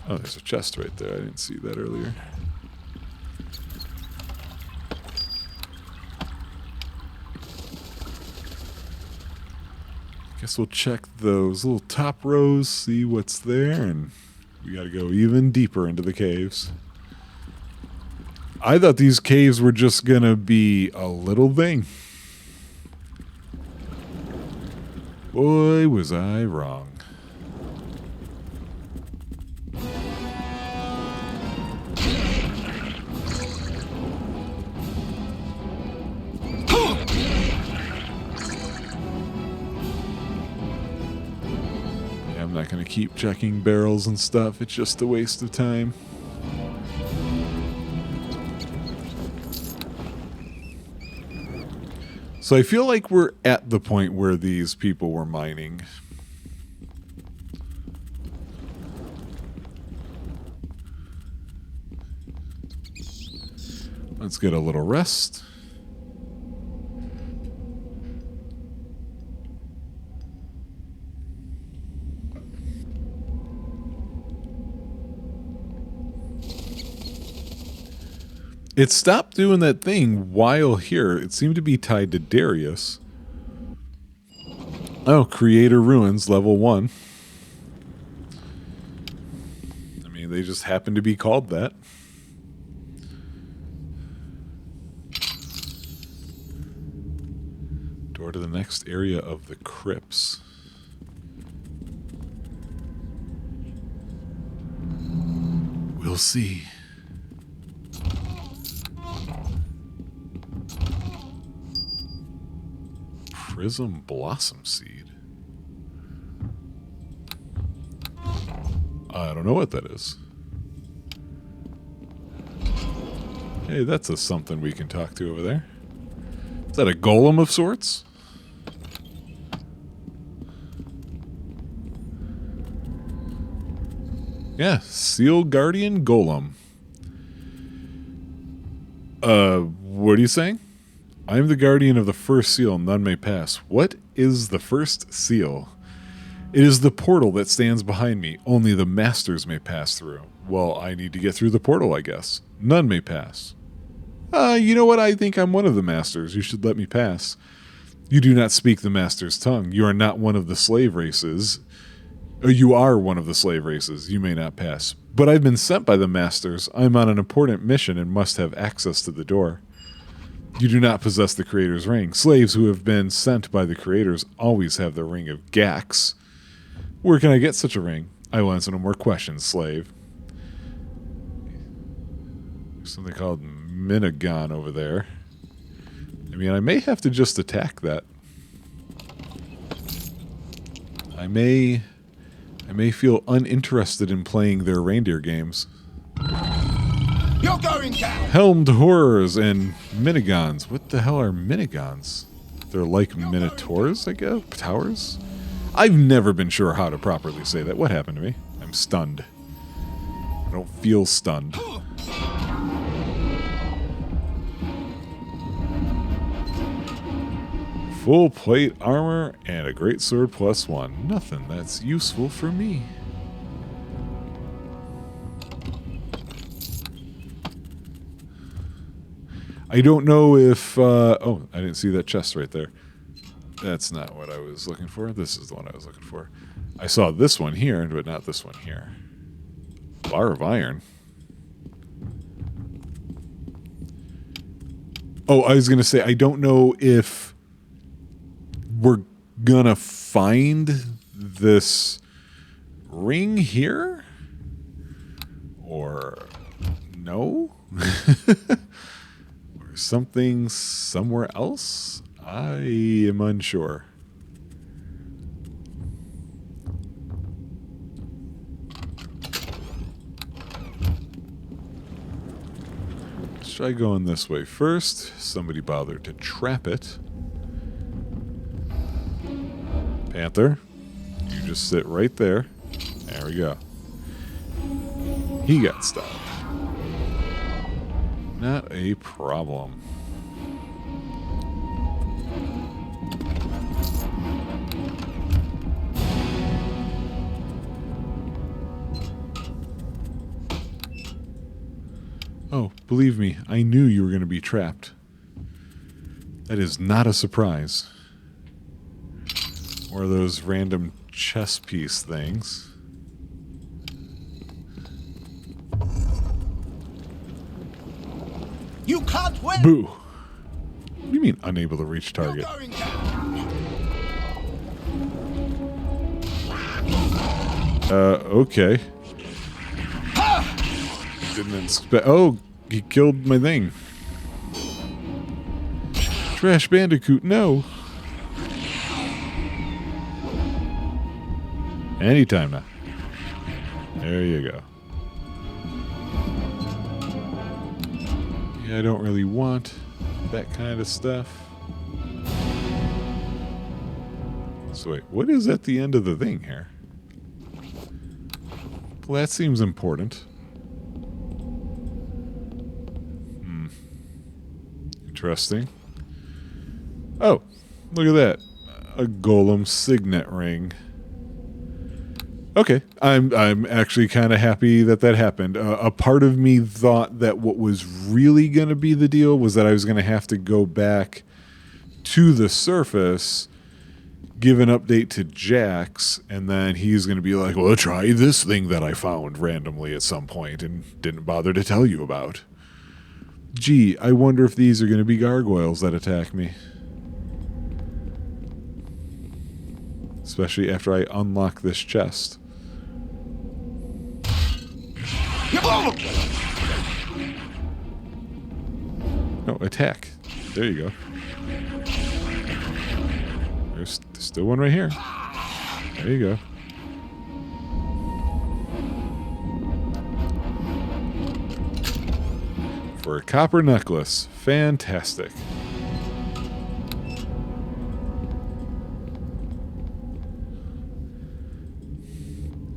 Oh, there's a chest right there. I didn't see that earlier. Guess we'll check those little top rows, see what's there, and we gotta go even deeper into the caves. I thought these caves were just gonna be a little thing. Boy, was I wrong. I'm not going to keep checking barrels and stuff. It's just a waste of time. So I feel like we're at the point where these people were mining. Let's get a little rest. It stopped doing that thing while here. It seemed to be tied to Darius. Oh, Creator Ruins, level 1. I mean, they just happen to be called that. Door to the next area of the crypts. We'll see. Prism Blossom Seed. I don't know what that is. Hey, that's a something we can talk to over there. Is that a golem of sorts? Yeah, Seal Guardian Golem. What are you saying? I am the guardian of the first seal, none may pass. What is the first seal? It is the portal that stands behind me. Only the masters may pass through. Well, I need to get through the portal, I guess. None may pass. You know what? I think I'm one of the masters. You should let me pass. You do not speak the master's tongue. You are not one of the slave races. Or you are one of the slave races. You may not pass. But I've been sent by the masters. I'm on an important mission and must have access to the door. You do not possess the Creator's ring. Slaves who have been sent by the Creators always have the ring of Gax. Where can I get such a ring? I will answer no more questions, slave. Something called Minigun over there. I mean, I may have to just attack that. I may feel uninterested in playing their reindeer games. You're going down! Helmed horrors and minigons. What the hell are minigons? They're like minotaurs, I guess? Towers? I've never been sure how to properly say that. What happened to me? I'm stunned. I don't feel stunned. Full plate armor and a great sword +1. Nothing that's useful for me. I don't know if... oh, I didn't see that chest right there. That's not what I was looking for. This is the one I was looking for. I saw this one here, but not this one here. Bar of iron. Oh, I was going to say, I don't know if we're going to find this ring here? Or no? Or something somewhere else? I am unsure. Let's try going this way first. Somebody bothered to trap it. Panther, you just sit right there. There we go. He got stopped. Not a problem. Oh, believe me, I knew you were going to be trapped. That is not a surprise. Or those random chess piece things. You can't win! Boo! What do you mean unable to reach target? You're going down! Okay. Didn't expect... Oh, he killed my thing. Trash Bandicoot, no. Anytime now. There you go. Yeah, I don't really want that kind of stuff. So wait, what is at the end of the thing here? Well, that seems important. Interesting. Oh, look at that. A golem signet ring. Okay, I'm actually kind of happy that that happened. A part of me thought that what was really going to be the deal was that I was going to have to go back to the surface, give an update to Jax, and then he's going to be like, well, try this thing that I found randomly at some point and didn't bother to tell you about. Gee, I wonder if these are going to be gargoyles that attack me. Especially after I unlock this chest. No, attack. There you go. There's still one right here. There you go. For a copper necklace. Fantastic.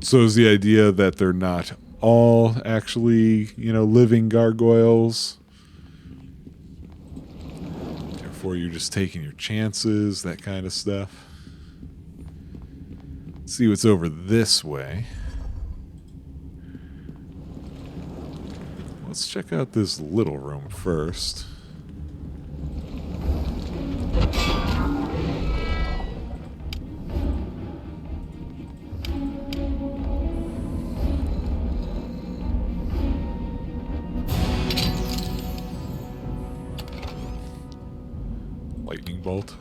So is the idea that they're not all actually, you know, living gargoyles? Therefore, you're just taking your chances, that kind of stuff. Let's see what's over this way. Let's check out this little room first. Lightning bolt.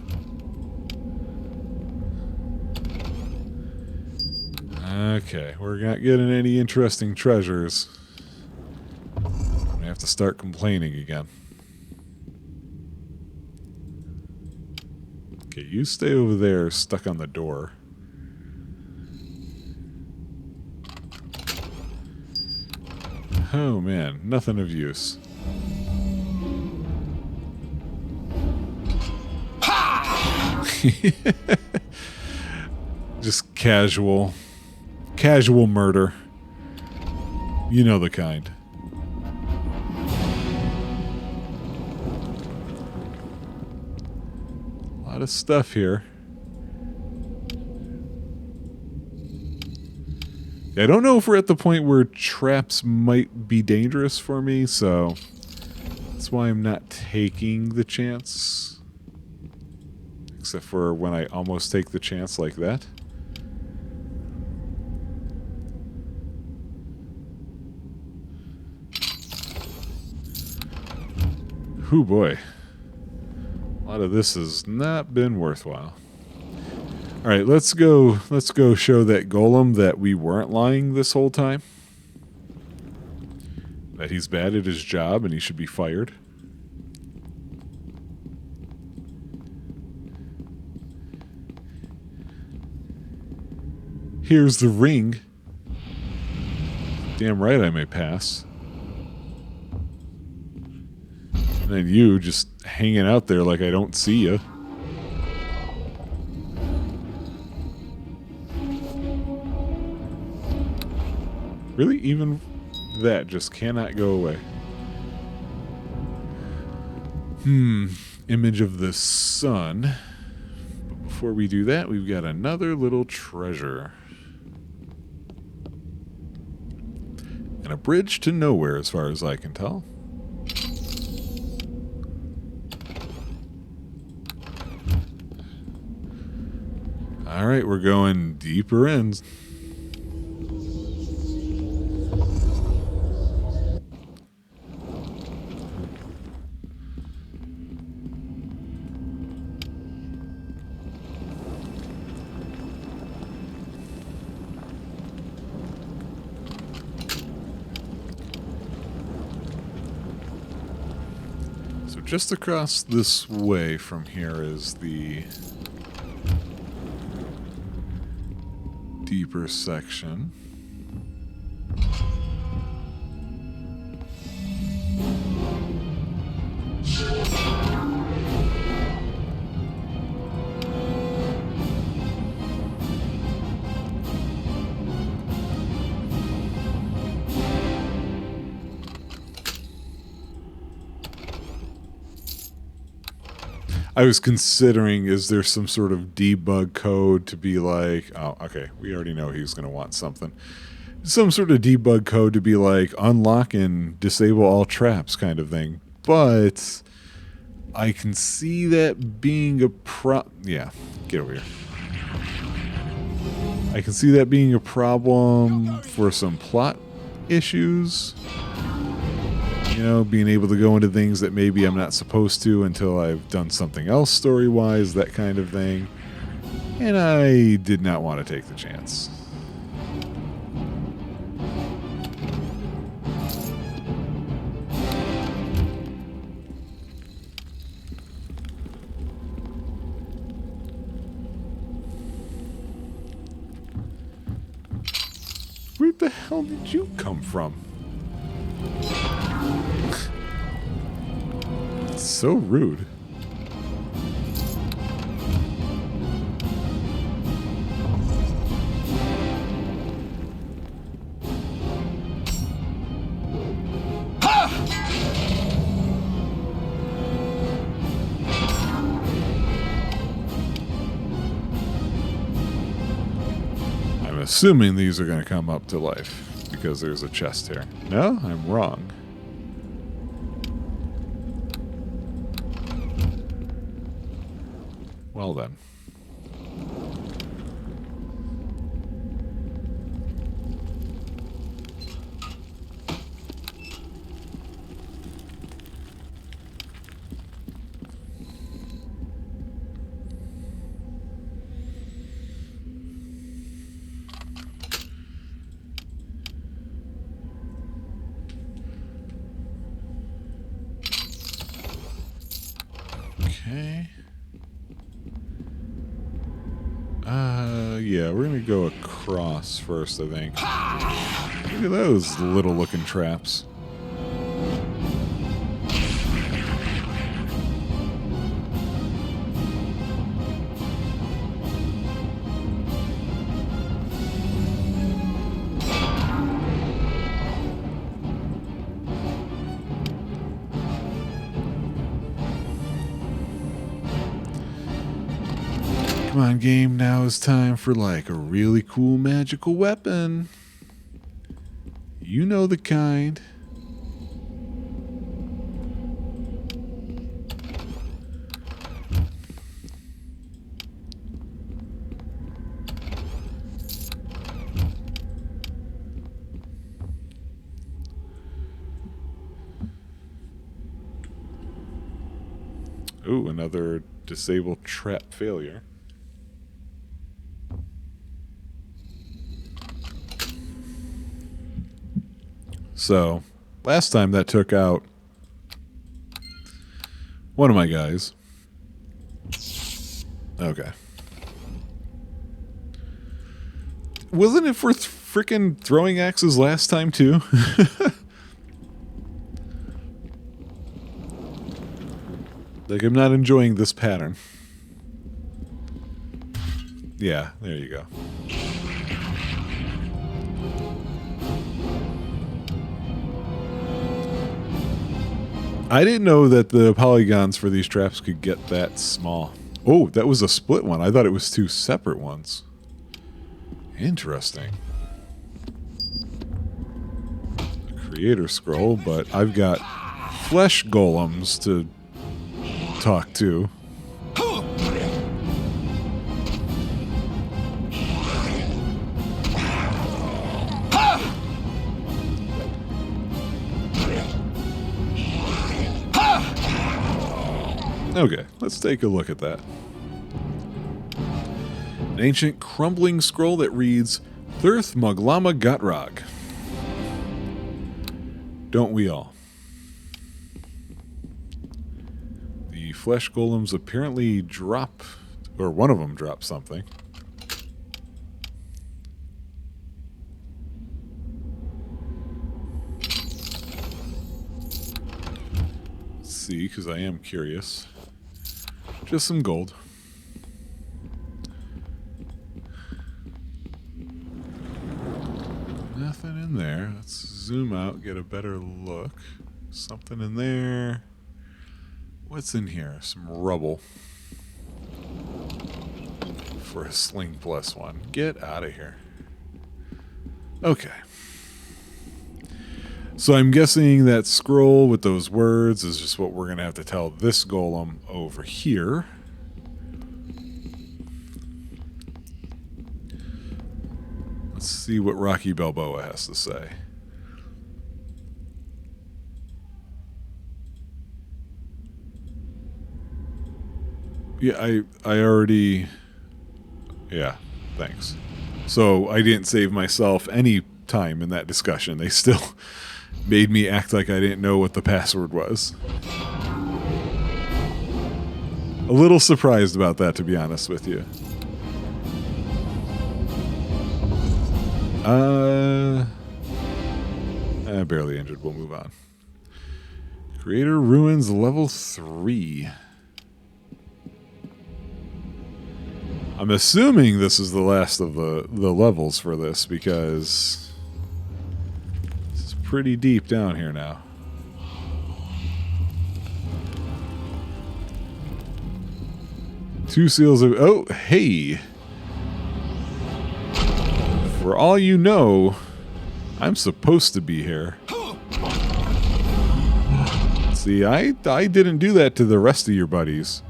Okay, we're not getting any interesting treasures. I have to start complaining again. Okay, you stay over there stuck on the door. Oh man, nothing of use. Just casual murder. You know the kind. A lot of stuff here. I don't know if we're at the point where traps might be dangerous for me, so that's why I'm not taking the chance. Except for when I almost take the chance like that. Whew, boy. A lot of this has not been worthwhile. All right, let's go show that golem that we weren't lying this whole time. That he's bad at his job and he should be fired. Here's the ring. Damn right I may pass. And then you just hanging out there like I don't see you. Really? Even that just cannot go away. Image of the sun. But before we do that, we've got another little treasure. And a bridge to nowhere as far as I can tell. Alright, we're going deeper in. So just across this way from here is the deeper section. I was considering, is there some sort of debug code to be like, oh, okay, we already know he's going to want something. Some sort of debug code to be like, unlock and disable all traps kind of thing. But I can see that being a yeah, get over here. I can see that being a problem for some plot issues. You know, being able to go into things that maybe I'm not supposed to until I've done something else story-wise, that kind of thing. And I did not want to take the chance. Where the hell did you come from? So rude. I'm assuming these are going to come up to life because there's a chest here. No, I'm wrong. Well then. Yeah, we're gonna go across first, I think. Look at those little looking traps. Come on, game, now is time for like a really cool magical weapon. You know the kind. Ooh, another disabled trap failure. So, last time that took out one of my guys. Okay. Wasn't it for frickin' throwing axes last time, too? Like, I'm not enjoying this pattern. Yeah, there you go. I didn't know that the polygons for these traps could get that small. Oh, that was a split one. I thought it was two separate ones. Interesting. Creator scroll, but I've got flesh golems to talk to. Okay, let's take a look at that. An ancient crumbling scroll that reads, Thirth Muglama Gotrog. Don't we all? The flesh golems apparently drop, or one of them dropped something. Let's see, because I am curious. Just some gold. Nothing in there. Let's zoom out, get a better look. Something in there. What's in here? Some rubble. For a sling plus one. Get out of here. Okay. So I'm guessing that scroll with those words is just what we're going to have to tell this golem over here. Let's see what Rocky Balboa has to say. Yeah, I already... Yeah, thanks. So I didn't save myself any time in that discussion. They still made me act like I didn't know what the password was. A little surprised about that, to be honest with you. Barely injured. We'll move on. Creator Ruins level 3. I'm assuming this is the last of the levels for this, because this is pretty deep down here now. Two seals of... Oh, hey! For all you know, I'm supposed to be here. See, I didn't do that to the rest of your buddies.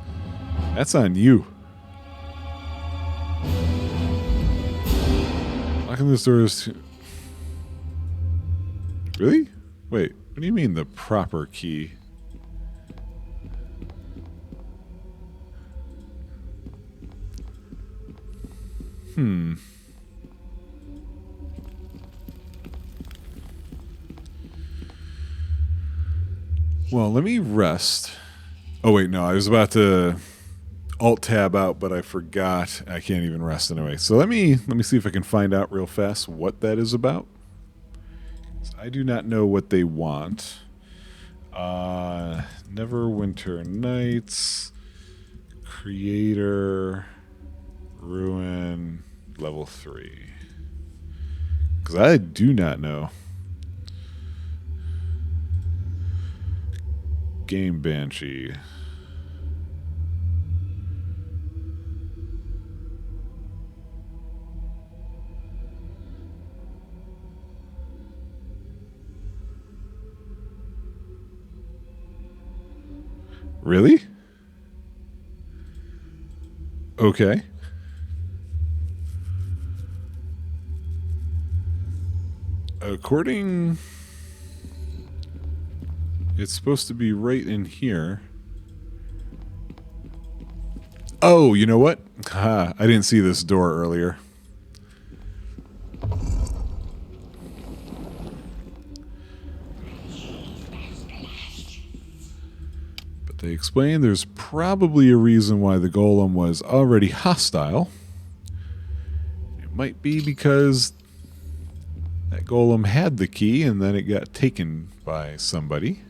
That's on you. Locking this door is... Really? Wait, what do you mean the proper key? Well, let me rest. Oh, wait, no, I was about to Alt tab out, but I forgot. I can't even rest anyway. So let me see if I can find out real fast what that is about. I do not know what they want. Neverwinter Nights, Creator, Ruin, level 3. Because I do not know. Game Banshee. Really? Okay. According... It's supposed to be right in here. Oh, you know what? I didn't see this door earlier. But they explain there's probably a reason why the golem was already hostile. It might be because that golem had the key and then it got taken by somebody.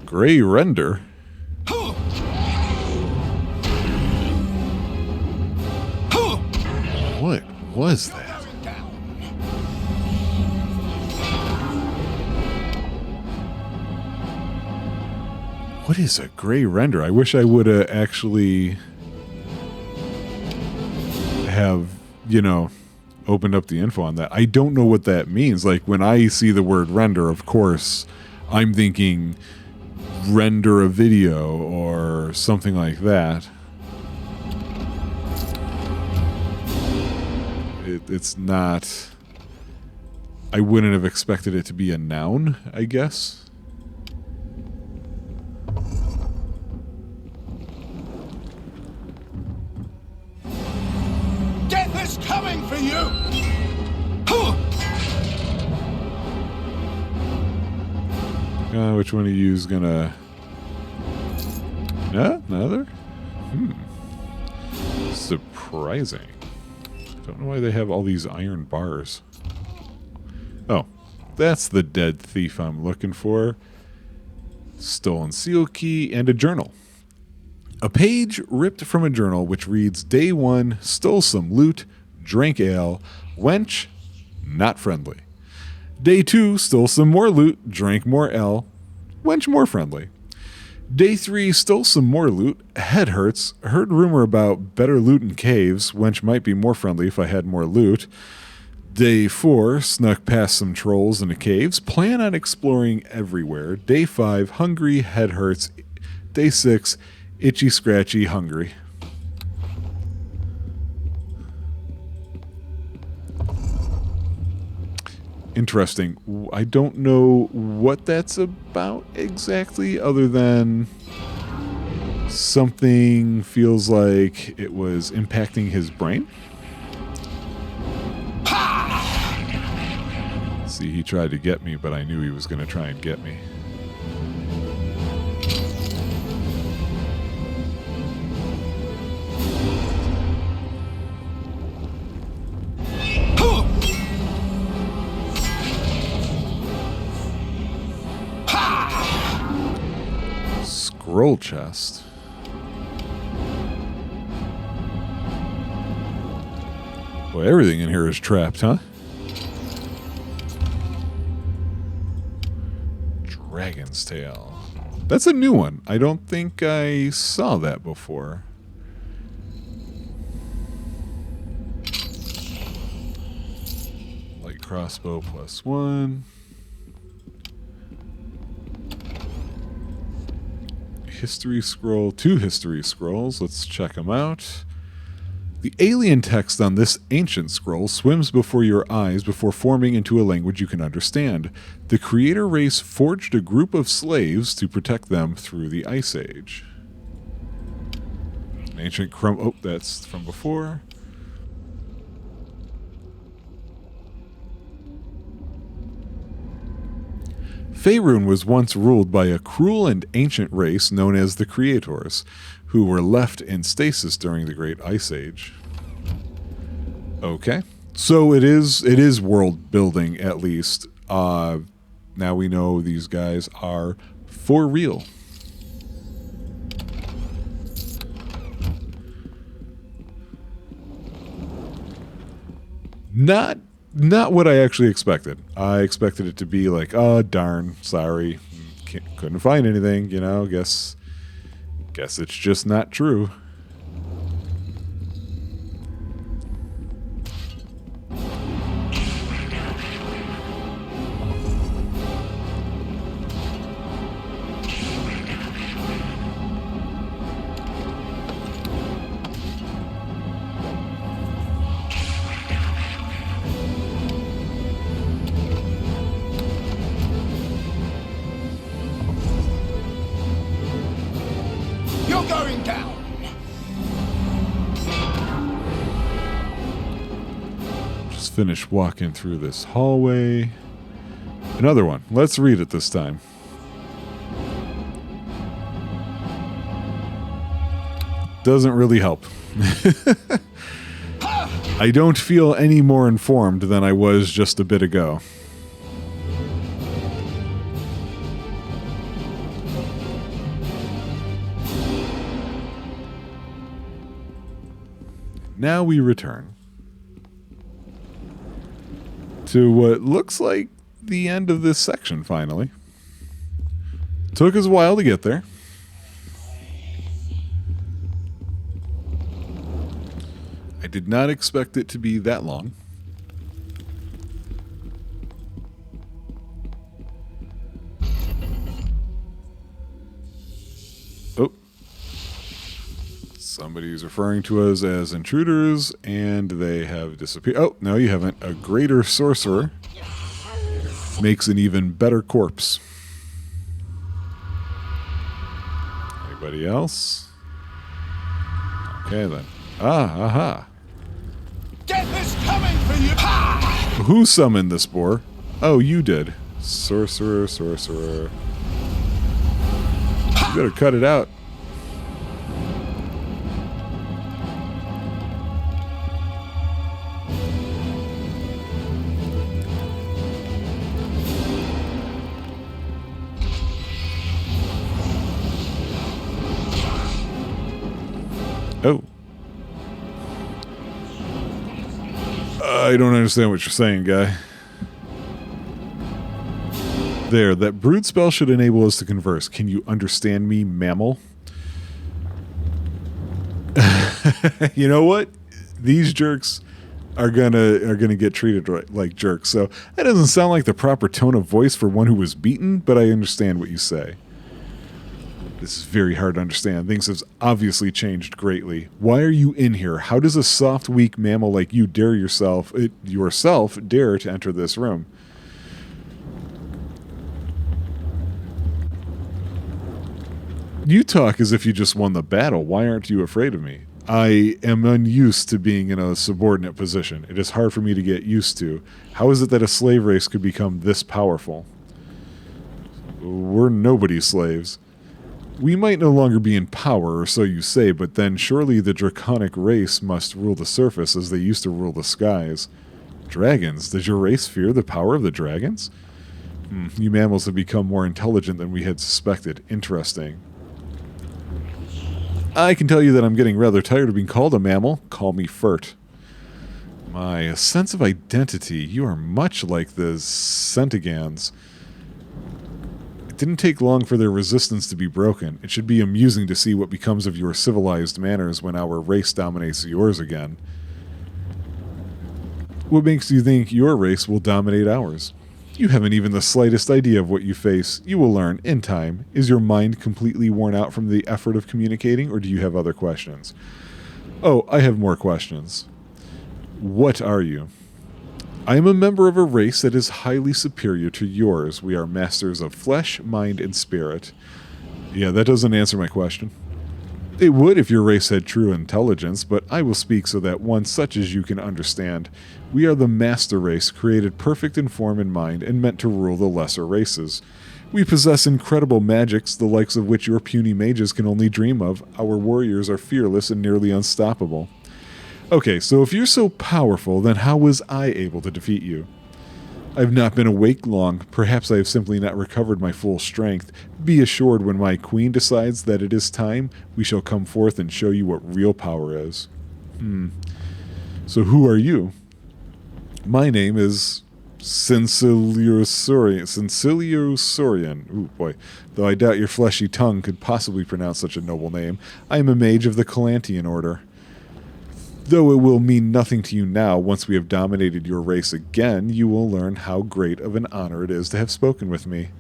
Gray render? What was that? What is a gray render? I wish I would have actually have, opened up the info on that. I don't know what that means. Like, when I see the word render, of course, I'm thinking render a video or something like that. It's not... I wouldn't have expected it to be a noun, I guess. Death is coming for you! Which one of you is gonna... Another? Surprising. Don't know why they have all these iron bars. Oh, that's the dead thief I'm looking for. Stolen seal key and a journal. A page ripped from a journal which reads, Day 1, stole some loot, drank ale, wench, not friendly. Day 2, stole some more loot, drank more ale, wench more friendly. Day 3, stole some more loot, head hurts, heard rumor about better loot in caves, wench might be more friendly if I had more loot. Day 4, snuck past some trolls in the caves, plan on exploring everywhere. Day 5, hungry, head hurts. Day 6, itchy, scratchy, hungry. Interesting. I don't know what that's about exactly, other than something feels like it was impacting his brain. See, he tried to get me, but I knew he was going to try and get me. Scroll chest. Well, everything in here is trapped, huh? Dragon's tail. That's a new one. I don't think I saw that before. Light crossbow +1. History scroll, 2 history scrolls. Let's check them out. The alien text on this ancient scroll swims before your eyes before forming into a language you can understand. The creator race forged a group of slaves to protect them through the Ice Age. An ancient oh, that's from before. Faerun was once ruled by a cruel and ancient race known as the Creators, who were left in stasis during the Great Ice Age. Okay. So it is world building, at least. Now we know these guys are for real. Not what I actually expected. I expected it to be like, oh, darn, sorry. Couldn't find anything, you know, guess it's just not true. You're going down. Just finished walking through this hallway. Another one. Let's read it this time. Doesn't really help. I don't feel any more informed than I was just a bit ago. Now we return to what looks like the end of this section, finally. Took us a while to get there. I did not expect it to be that long. Oh. Somebody's referring to us as intruders, and they have disappeared. Oh, no, you haven't. A greater sorcerer makes an even better corpse. Anybody else? Okay, then. Aha. Death is coming for you. Ha! Who summoned this boar? Oh, you did. Sorcerer. You better cut it out. Oh. I don't understand what you're saying, guy. There, that brood spell should enable us to converse. Can you understand me, mammal? You know what? These jerks are gonna get treated like jerks. So that doesn't sound like the proper tone of voice for one who was beaten, but I understand what you say. This is very hard to understand. Things have obviously changed greatly. Why are you in here? How does a soft, weak mammal like you dare yourself dare to enter this room? You talk as if you just won the battle. Why aren't you afraid of me? I am unused to being in a subordinate position. It is hard for me to get used to. How is it that a slave race could become this powerful? We're nobody's slaves. We might no longer be in power, or so you say, but then surely the draconic race must rule the surface as they used to rule the skies. Dragons? Does your race fear the power of the dragons? You mammals have become more intelligent than we had suspected. Interesting. I can tell you that I'm getting rather tired of being called a mammal. Call me Furt. My sense of identity. You are much like the Centigans. It didn't take long for their resistance to be broken. It should be amusing to see what becomes of your civilized manners when our race dominates yours again. What makes you think your race will dominate ours? You haven't even the slightest idea of what you face. You will learn in time. Is your mind completely worn out from the effort of communicating, or do you have other questions? Oh, I have more questions. What are you? I am a member of a race that is highly superior to yours. We are masters of flesh, mind, and spirit. Yeah, that doesn't answer my question. It would if your race had true intelligence, but I will speak so that one such as you can understand. We are the master race, created perfect in form and mind, and meant to rule the lesser races. We possess incredible magics, the likes of which your puny mages can only dream of. Our warriors are fearless and nearly unstoppable. Okay, so if you're so powerful, then how was I able to defeat you? I've not been awake long. Perhaps I have simply not recovered my full strength. Be assured when my queen decides that it is time, we shall come forth and show you what real power is. So who are you? My name is Sinciliosorian. Ooh, boy. Though I doubt your fleshy tongue could possibly pronounce such a noble name, I am a mage of the Calantian order. Though it will mean nothing to you now, once we have dominated your race again, you will learn how great of an honor it is to have spoken with me.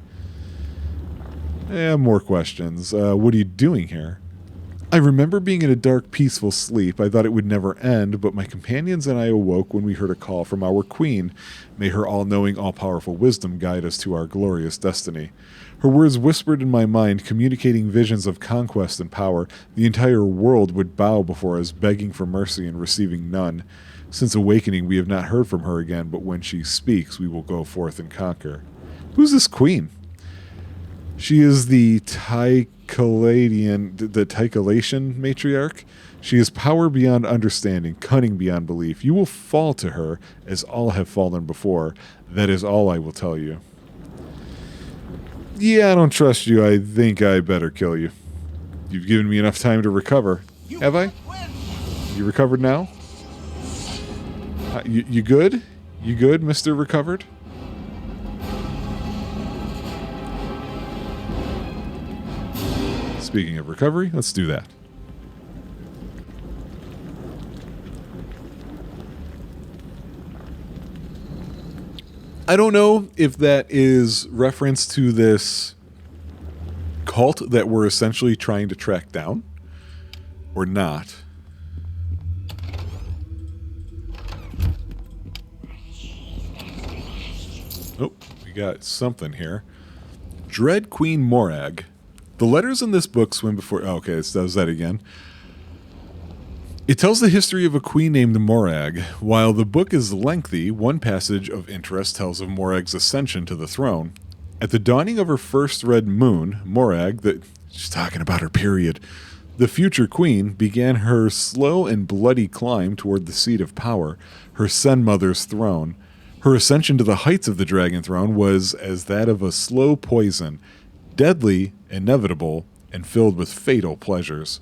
More questions. What are you doing here? I remember being in a dark, peaceful sleep. I thought it would never end, but my companions and I awoke when we heard a call from our queen. May her all-knowing, all-powerful wisdom guide us to our glorious destiny. Her words whispered in my mind, communicating visions of conquest and power. The entire world would bow before us, begging for mercy and receiving none. Since awakening, we have not heard from her again, but when she speaks, we will go forth and conquer. Who's this queen? She is the Tycalatian matriarch. She is power beyond understanding, cunning beyond belief. You will fall to her, as all have fallen before. That is all I will tell you. Yeah, I don't trust you. I think I better kill you. You've given me enough time to recover. Have I? You recovered now? You good? You good, Mr. Recovered? Speaking of recovery, let's do that. I don't know if that is reference to this cult that we're essentially trying to track down or not. Oh, we got something here. Dread Queen Morag. The letters in this book swim before... Oh, okay, it does that again. It tells the history of a queen named Morag. While the book is lengthy, one passage of interest tells of Morag's ascension to the throne. At the dawning of her first red moon, Morag, she's talking about her period, the future queen, began her slow and bloody climb toward the seat of power, her Sen Mother's throne. Her ascension to the heights of the dragon throne was as that of a slow poison, deadly, inevitable, and filled with fatal pleasures.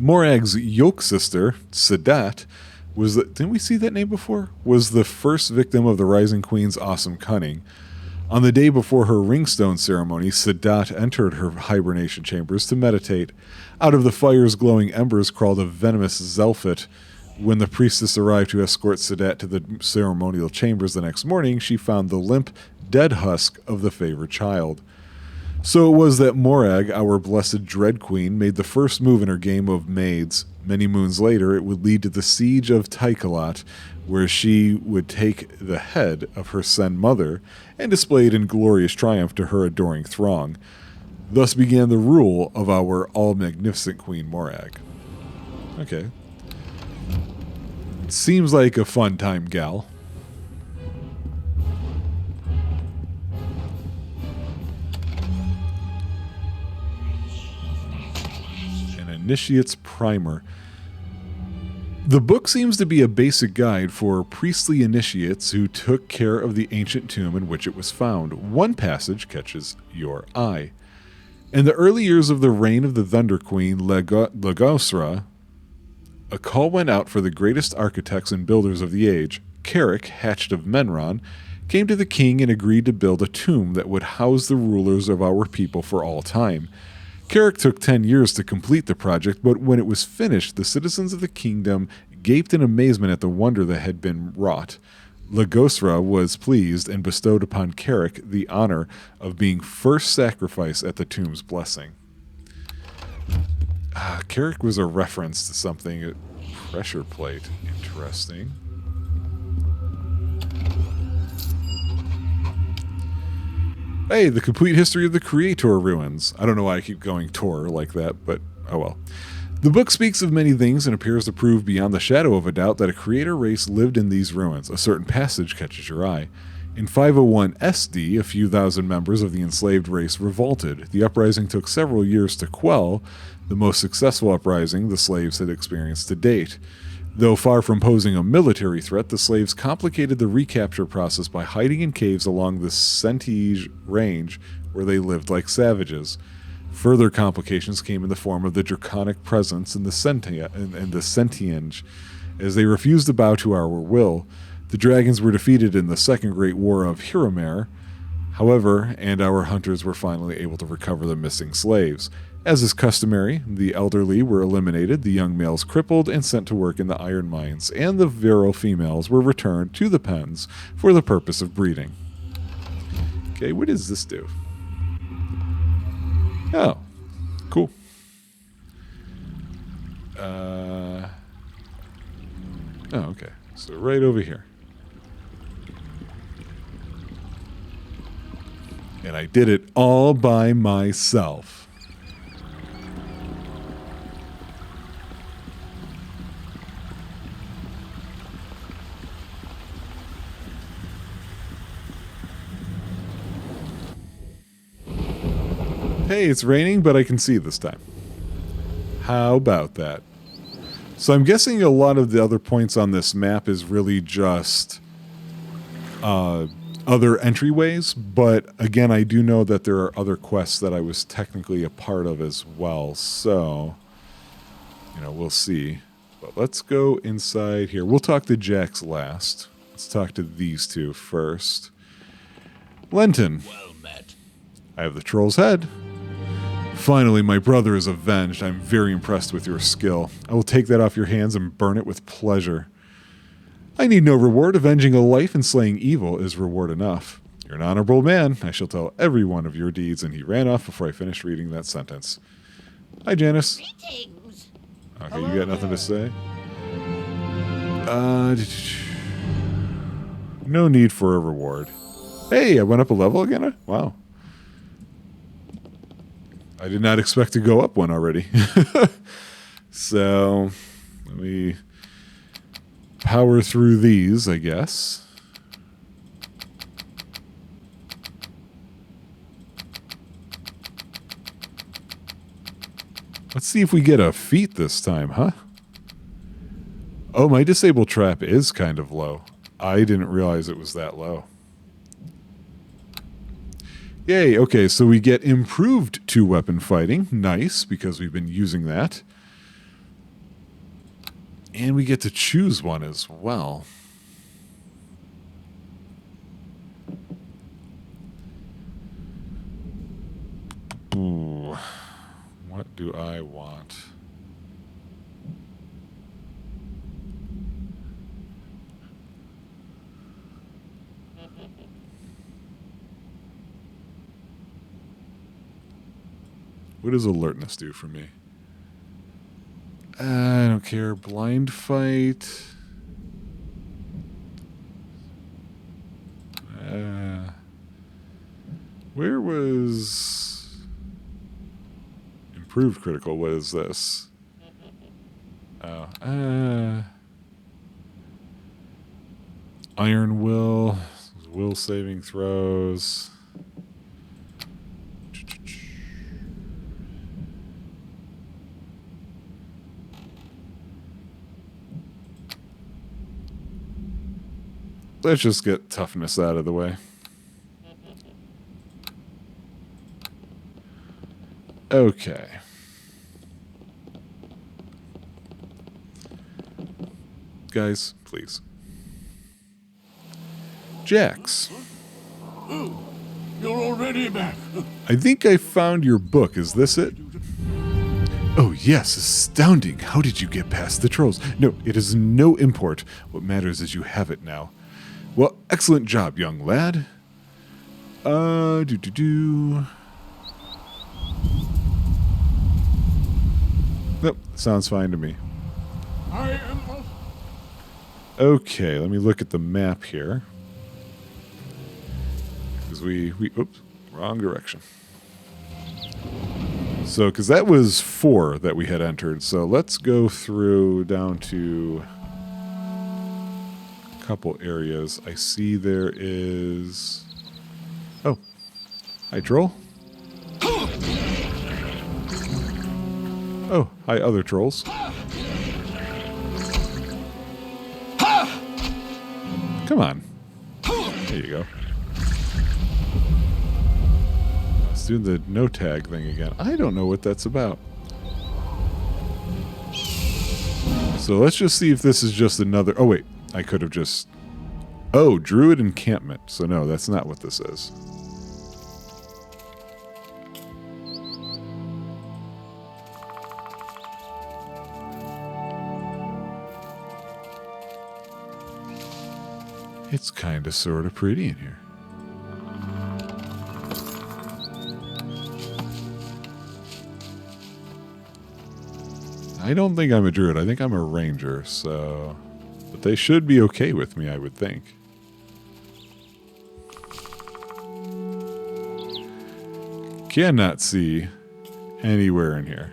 Morag's yoke sister, Sadat, didn't we see that name before? Was the first victim of the Rising Queen's awesome cunning. On the day before her ringstone ceremony, Sadat entered her hibernation chambers to meditate. Out of the fire's glowing embers crawled a venomous Zelfit. When the priestess arrived to escort Sadat to the ceremonial chambers the next morning, she found the limp, dead husk of the favored child. So it was that Morag, our blessed Dread Queen, made the first move in her game of maids. Many moons later, it would lead to the siege of Tycalat, where she would take the head of her Sen Mother and display it in glorious triumph to her adoring throng. Thus began the rule of our all-magnificent Queen Morag. Okay. Seems like a fun time, gal. Initiate's Primer. The book seems to be a basic guide for priestly initiates who took care of the ancient tomb in which it was found. One passage catches your eye. In the early years of the reign of the Thunder Queen Lagosra, a call went out for the greatest architects and builders of the age. Carrick, hatched of Menron, came to the king and agreed to build a tomb that would house the rulers of our people for all time. Carrick took 10 years to complete the project, but when it was finished, the citizens of the kingdom gaped in amazement at the wonder that had been wrought. Lagosra was pleased and bestowed upon Carrick the honor of being first sacrifice at the tomb's blessing. Carrick was a reference to something. Pressure plate. Interesting. Hey, the complete history of the Creator ruins. I don't know why I keep going Tor like that, but oh well. The book speaks of many things and appears to prove beyond the shadow of a doubt that a creator race lived in these ruins. A certain passage catches your eye. In 501 SD, a few thousand members of the enslaved race revolted. The uprising took several years to quell, the most successful uprising the slaves had experienced to date. Though far from posing a military threat, the slaves complicated the recapture process by hiding in caves along the Sentige range, where they lived like savages. Further complications came in the form of the draconic presence in the Sentienge. As they refused to bow to our will, the dragons were defeated in the Second Great War of Hiromer, however, and our hunters were finally able to recover the missing slaves. As is customary, the elderly were eliminated, the young males crippled and sent to work in the iron mines, and the virile females were returned to the pens for the purpose of breeding. Okay, what does this do? Oh, cool. Oh, okay. So right over here. And I did it all by myself. Hey, it's raining, but I can see this time. How about that? So I'm guessing a lot of the other points on this map is really just other entryways, but again, I do know that there are other quests that I was technically a part of as well, so, you know, we'll see. But let's go inside here. We'll talk to Jax last. Let's talk to these two first. Lenton. Well met. I have the troll's head. Finally, my brother is avenged. I'm very impressed with your skill. I will take that off your hands and burn it with pleasure. I need no reward. Avenging a life and slaying evil is reward enough. You're an honorable man. I shall tell everyone of your deeds. And he ran off before I finished reading that sentence. Hi, Janice. Greetings. Okay, you got nothing to say? No need for a reward. Hey, I went up a level again? Wow. I did not expect to go up one already. So, let me power through these, I guess. Let's see if we get a feat this time, huh? Oh, my disable trap is kind of low. I didn't realize it was that low. Yay, okay, so we get improved two-weapon fighting. Nice, because we've been using that. And we get to choose one as well. Ooh, what do I want? What does alertness do for me? I don't care. Blind fight. Where was improved critical? What is this? Oh, Iron Will, will saving throws. Let's just get toughness out of the way. Okay. Guys, please. Jax. Oh, you're already back. I think I found your book. Is this it? Oh, yes, astounding. How did you get past the trolls? No, it is no import. What matters is you have it now. Well, excellent job, young lad. Nope, sounds fine to me. I am. Okay, let me look at the map here. Because oops, wrong direction. So, because that was 4 that we had entered. So let's go through down to a couple areas. I see there is... Oh, hi, troll. Oh, hi, other trolls. Come on. There you go. Let's do the no tag thing again. I don't know what that's about. So let's just see if this is just another... Oh, wait. I could have just... Oh, Druid encampment. So no, that's not what this is. It's kind of sort of pretty in here. I don't think I'm a druid. I think I'm a ranger, so... But they should be okay with me, I would think. Cannot see anywhere in here.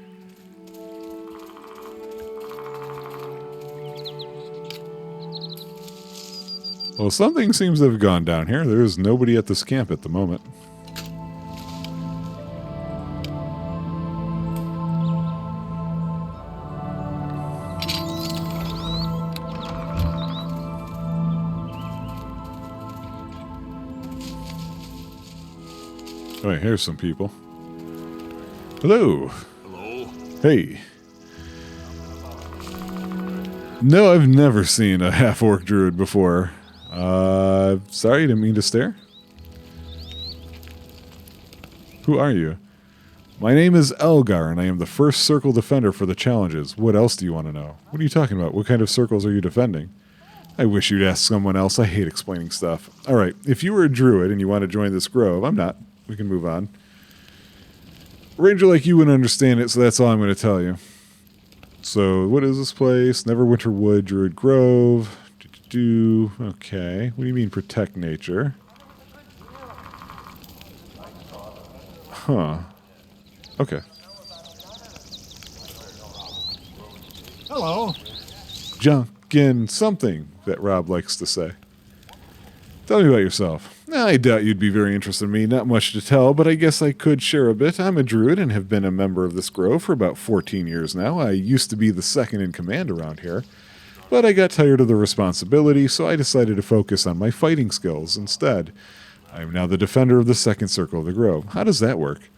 Well, something seems to have gone down here. There is nobody at this camp at the moment. Oh, wait, here's some people. Hello. Hello. Hey. No, I've never seen a half-orc druid before. Sorry, didn't mean to stare. Who are you? My name is Elgar, and I am the first circle defender for the challenges. What else do you want to know? What are you talking about? What kind of circles are you defending? I wish you'd ask someone else. I hate explaining stuff. Alright, if you were a druid and you want to join this grove, I'm not. We can move on. A ranger like you wouldn't understand it, so that's all I'm going to tell you. So, what is this place? Neverwinter Wood, Druid Grove. Okay. What do you mean protect nature? Huh. Okay. Hello. Junkin something that Rob likes to say. Tell me about yourself. I doubt you'd be very interested in me. Not much to tell, but I guess I could share a bit. I'm a druid and have been a member of this grove for about 14 years now. I used to be the second in command around here, but I got tired of the responsibility, so I decided to focus on my fighting skills instead. I am now the defender of the second circle of the grove. How does that work?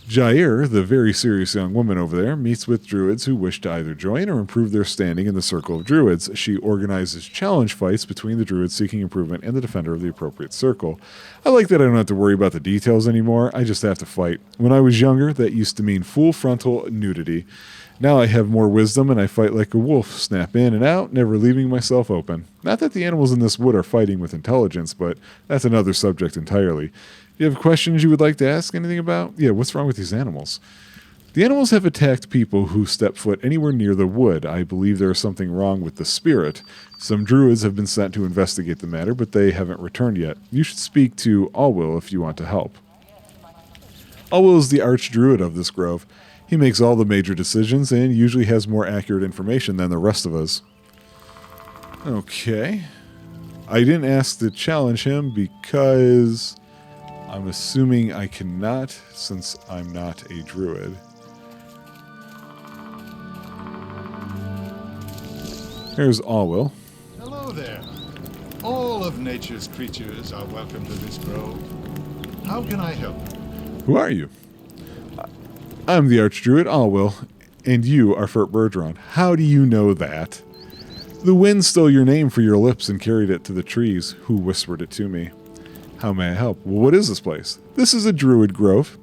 Jair, the very serious young woman over there, meets with druids who wish to either join or improve their standing in the circle of druids. She organizes challenge fights between the druids seeking improvement and the defender of the appropriate circle. I like that I don't have to worry about the details anymore. I just have to fight. When I was younger, that used to mean full frontal nudity. Now I have more wisdom and I fight like a wolf, snap in and out, never leaving myself open. Not that the animals in this wood are fighting with intelligence, but that's another subject entirely. Do you have questions you would like to ask anything about? Yeah, what's wrong with these animals? The animals have attacked people who step foot anywhere near the wood. I believe there is something wrong with the spirit. Some druids have been sent to investigate the matter, but they haven't returned yet. You should speak to Allwill if you want to help. Allwill is the archdruid of this grove. He makes all the major decisions and usually has more accurate information than the rest of us. Okay. I didn't ask to challenge him because I'm assuming I cannot since I'm not a druid. Here's Allwill. Hello there. All of nature's creatures are welcome to this grove. How can I help you? Who are you? I'm the archdruid Allwill, and you are Fert Bergeron. How do you know that? The wind stole your name for your lips and carried it to the trees, who whispered it to me. How may I help? Well, what is this place? This is a druid grove.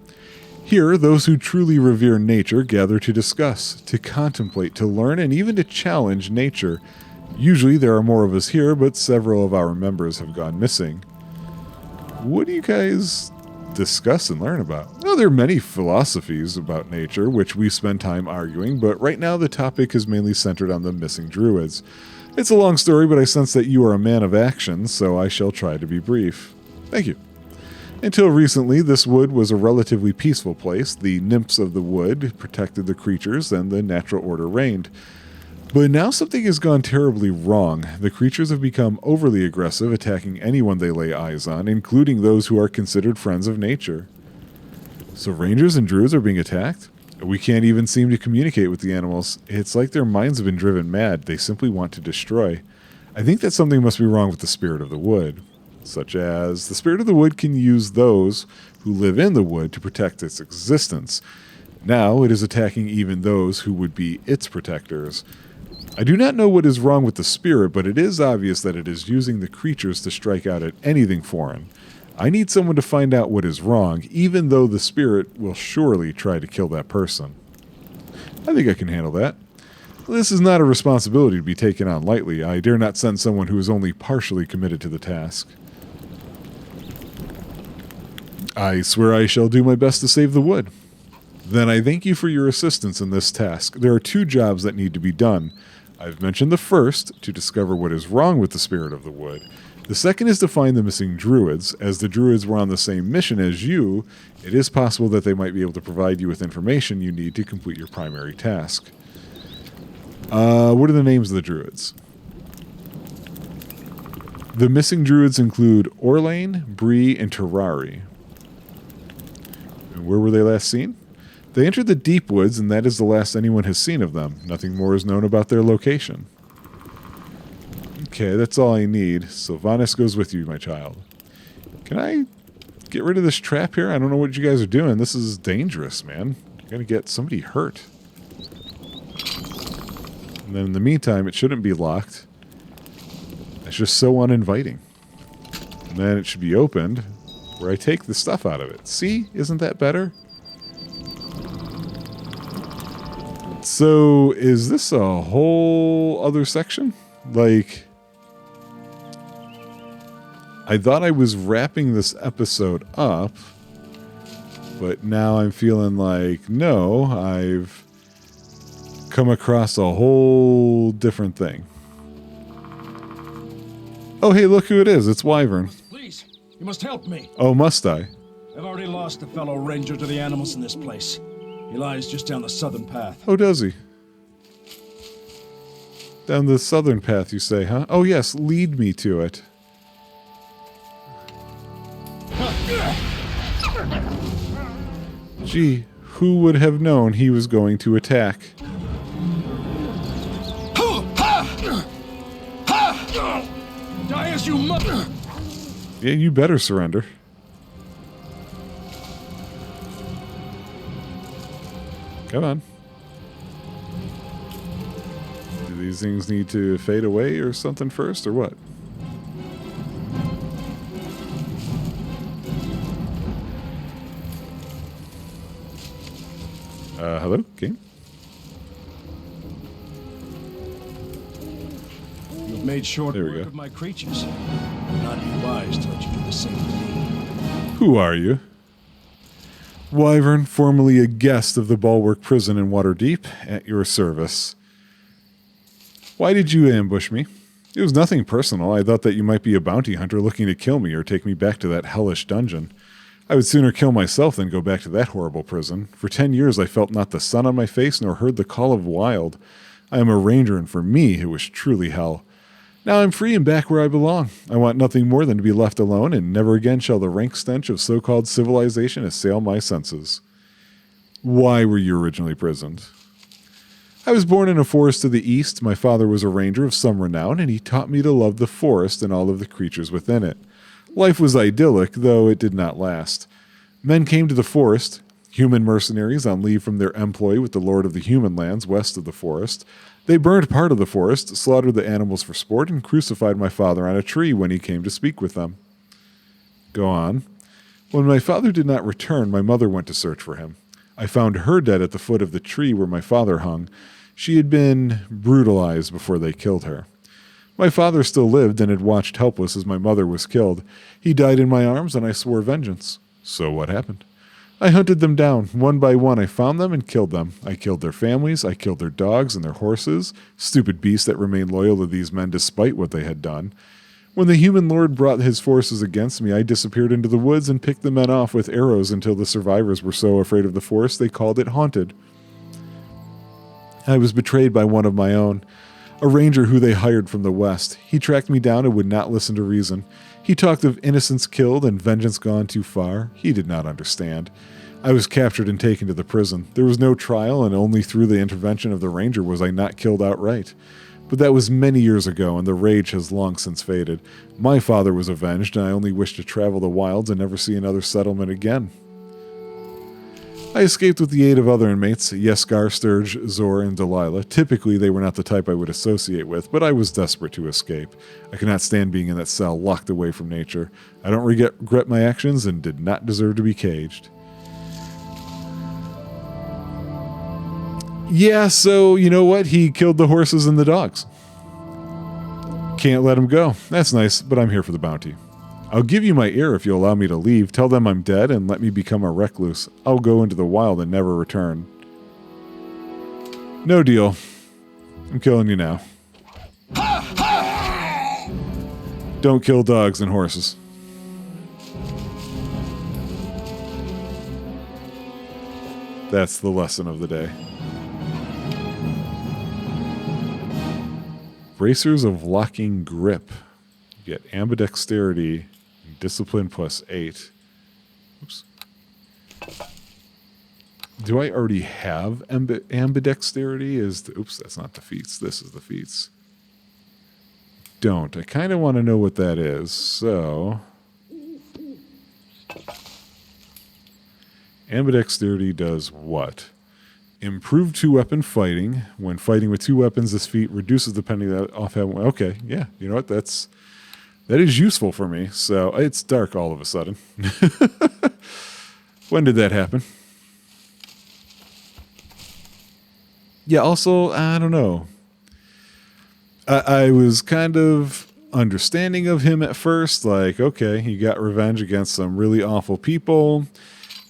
Here, those who truly revere nature gather to discuss, to contemplate, to learn, and even to challenge nature. Usually there are more of us here, but several of our members have gone missing. What do you guys discuss and learn about? Well, there are many philosophies about nature, which we spend time arguing, but right now the topic is mainly centered on the missing druids. It's a long story, but I sense that you are a man of action, so I shall try to be brief. Thank you. Until recently, this wood was a relatively peaceful place. The nymphs of the wood protected the creatures, and the natural order reigned. But now something has gone terribly wrong. The creatures have become overly aggressive, attacking anyone they lay eyes on, including those who are considered friends of nature. So rangers and druids are being attacked? We can't even seem to communicate with the animals. It's like their minds have been driven mad. They simply want to destroy. I think that something must be wrong with the spirit of the wood. Such as, the spirit of the wood can use those who live in the wood to protect its existence. Now it is attacking even those who would be its protectors. I do not know what is wrong with the spirit, but it is obvious that it is using the creatures to strike out at anything foreign. I need someone to find out what is wrong, even though the spirit will surely try to kill that person. I think I can handle that. This is not a responsibility to be taken on lightly. I dare not send someone who is only partially committed to the task. I swear I shall do my best to save the wood. Then I thank you for your assistance in this task. There are 2 jobs that need to be done. I've mentioned the first, to discover what is wrong with the spirit of the wood. The second is to find the missing druids. As the druids were on the same mission as you, it is possible that they might be able to provide you with information you need to complete your primary task. What are the names of the druids? The missing druids include Orlane, Bree, and Terrari. And where were they last seen? They entered the deep woods, and that is the last anyone has seen of them. Nothing more is known about their location. Okay, that's all I need. Sylvanas goes with you, my child. Can I get rid of this trap here? I don't know what you guys are doing. This is dangerous, man. You're going to get somebody hurt. And then in the meantime, it shouldn't be locked. It's just so uninviting. And then it should be opened where I take the stuff out of it. See? Isn't that better? So, is this a whole other section? Like, I thought I was wrapping this episode up, but now I'm feeling like, no, I've come across a whole different thing. Oh, hey, look who it is. It's Wyvern. Please, you must help me. Oh, must I? I've already lost a fellow ranger to the animals in this place. He lies just down the southern path. Oh, does he? Down the southern path, you say, huh? Oh, yes, lead me to it. Gee, who would have known he was going to attack? Die as you must! Yeah, you better surrender. Come on. Do these things need to fade away or something first, or what? Hello? Game? You've made short There we work go. of my creatures. It would not be wise to let you do the same to me. Who are you? Wyvern, formerly a guest of the Bulwark Prison in Waterdeep, at your service. Why did you ambush me? It was nothing personal. I thought that you might be a bounty hunter looking to kill me or take me back to that hellish dungeon. I would sooner kill myself than go back to that horrible prison. For 10 years I felt not the sun on my face nor heard the call of wild. I am a ranger, and for me it was truly hell. Now I'm free and back where I belong. I want nothing more than to be left alone, and never again shall the rank stench of so-called civilization assail my senses. Why were you originally imprisoned? I was born in a forest to the east. My father was a ranger of some renown, and he taught me to love the forest and all of the creatures within it. Life was idyllic, though it did not last. Men came to the forest, human mercenaries on leave from their employ with the lord of the human lands west of the forest. They burned part of the forest, slaughtered the animals for sport, and crucified my father on a tree when he came to speak with them. Go on. When my father did not return, my mother went to search for him. I found her dead at the foot of the tree where my father hung. She had been brutalized before they killed her. My father still lived and had watched helpless as my mother was killed. He died in my arms, and I swore vengeance. So what happened? I hunted them down. One by one, I found them and killed them. I killed their families. I killed their dogs and their horses. Stupid beasts that remained loyal to these men despite what they had done. When the human lord brought his forces against me, I disappeared into the woods and picked the men off with arrows until the survivors were so afraid of the forest they called it haunted. I was betrayed by one of my own, a ranger who they hired from the west. He tracked me down and would not listen to reason. He talked of innocence killed and vengeance gone too far. He did not understand. I was captured and taken to the prison. There was no trial, and only through the intervention of the ranger was I not killed outright. But that was many years ago, and the rage has long since faded. My father was avenged, and I only wish to travel the wilds and never see another settlement again. I escaped with the aid of other inmates, Yeskar, Sturge, Zor, and Delilah. Typically, they were not the type I would associate with, but I was desperate to escape. I could not stand being in that cell, locked away from nature. I don't regret my actions and did not deserve to be caged. Yeah, so, you know what? He killed the horses and the dogs. Can't let him go. That's nice, but I'm here for the bounty. I'll give you my ear if you allow me to leave. Tell them I'm dead and let me become a recluse. I'll go into the wild and never return. No deal. I'm killing you now. Don't kill dogs and horses. That's the lesson of the day. Bracers of locking grip. You get ambidexterity, discipline plus 8. Oops. Do I already have ambidexterity? Oops, that's not the feats. This is the feats. Don't. I kind of want to know what that is. So, ambidexterity does what? Improved two-weapon fighting. When fighting with two weapons, this feat reduces the penalty that off having. Okay, yeah. You know what? That is useful for me. So it's dark all of a sudden. When did that happen? Yeah. Also, I don't know. I was kind of understanding of him at first. Like, okay, he got revenge against some really awful people.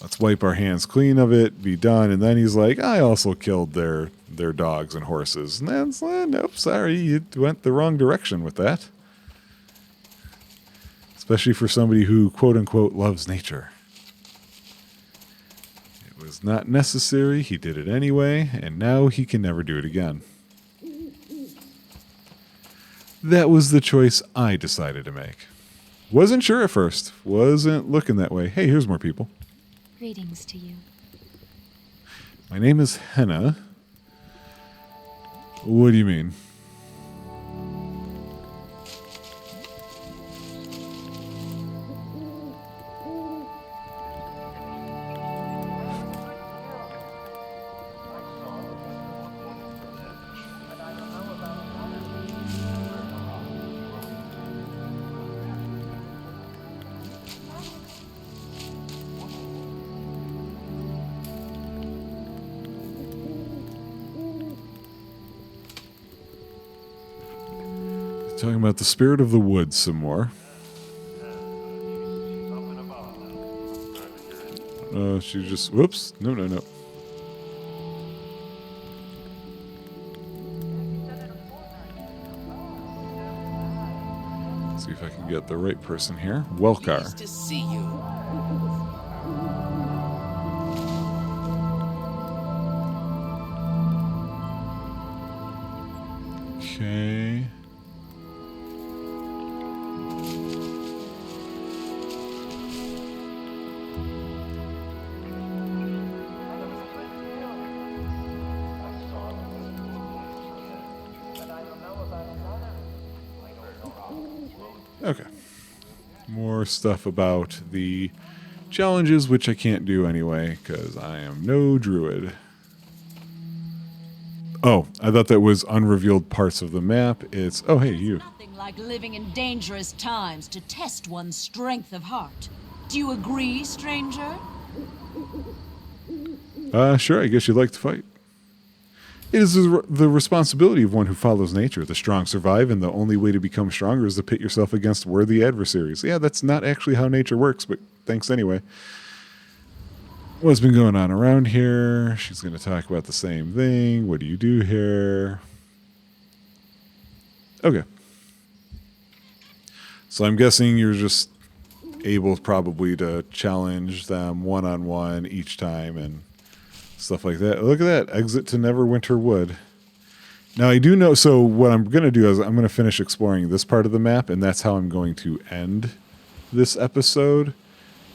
Let's wipe our hands clean of it, be done. And then he's like, I also killed their dogs and horses. And then it's like, nope, sorry, you went the wrong direction with that. Especially for somebody who, quote unquote, loves nature. It was not necessary, he did it anyway, and now he can never do it again. That was the choice I decided to make. Wasn't sure at first, wasn't looking that way. Hey, here's more people. Greetings to you. My name is Henna. What do you mean? Talking about the spirit of the woods some more. She just... Whoops. No. See if I can get the right person here. Welcar. Pleased to see you. Okay. Okay. More stuff about the challenges, which I can't do anyway, because I am no druid. Oh, I thought that was unrevealed parts of the map. It's, oh, hey, you. Nothing like living in dangerous times to test one's strength of heart. Do you agree, stranger? Sure, I guess you'd like to fight. It is the responsibility of one who follows nature. The strong survive, and the only way to become stronger is to pit yourself against worthy adversaries. Yeah, that's not actually how nature works, but thanks anyway. what's been going on around here. She's going to talk about the same thing. What do you do here? Okay. So I'm guessing you're just able probably to challenge them one-on-one each time and stuff like that. Look at that. Exit to Neverwinter Wood. Now I do know, so what I'm going to do is I'm going to finish exploring this part of the map, and that's how I'm going to end this episode,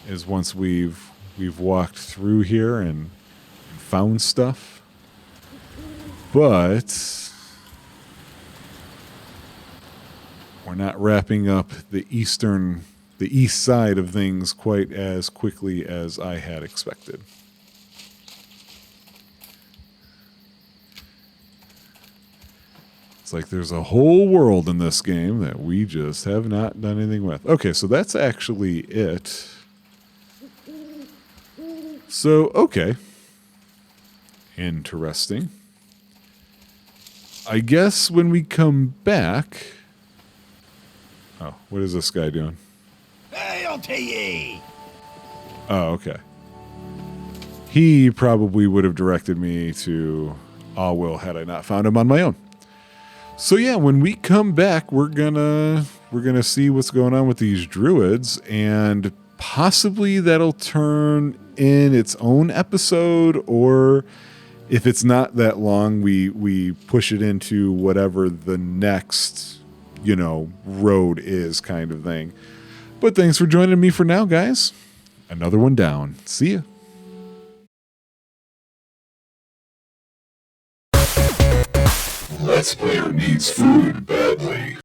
is once we've walked through here and found stuff. But we're not wrapping up the east side of things quite as quickly as I had expected. It's like there's a whole world in this game that we just have not done anything with. Okay, so that's actually it. So, okay. Interesting. I guess when we come back... Oh, what is this guy doing? Hail to ye! Oh, okay. He probably would have directed me to Will had I not found him on my own. So yeah, when we come back, we're gonna see what's going on with these druids, and possibly that'll turn in its own episode, or if it's not that long, we push it into whatever the next, road is, kind of thing. But thanks for joining me for now, guys. Another one down. See ya. Let's Player needs food badly.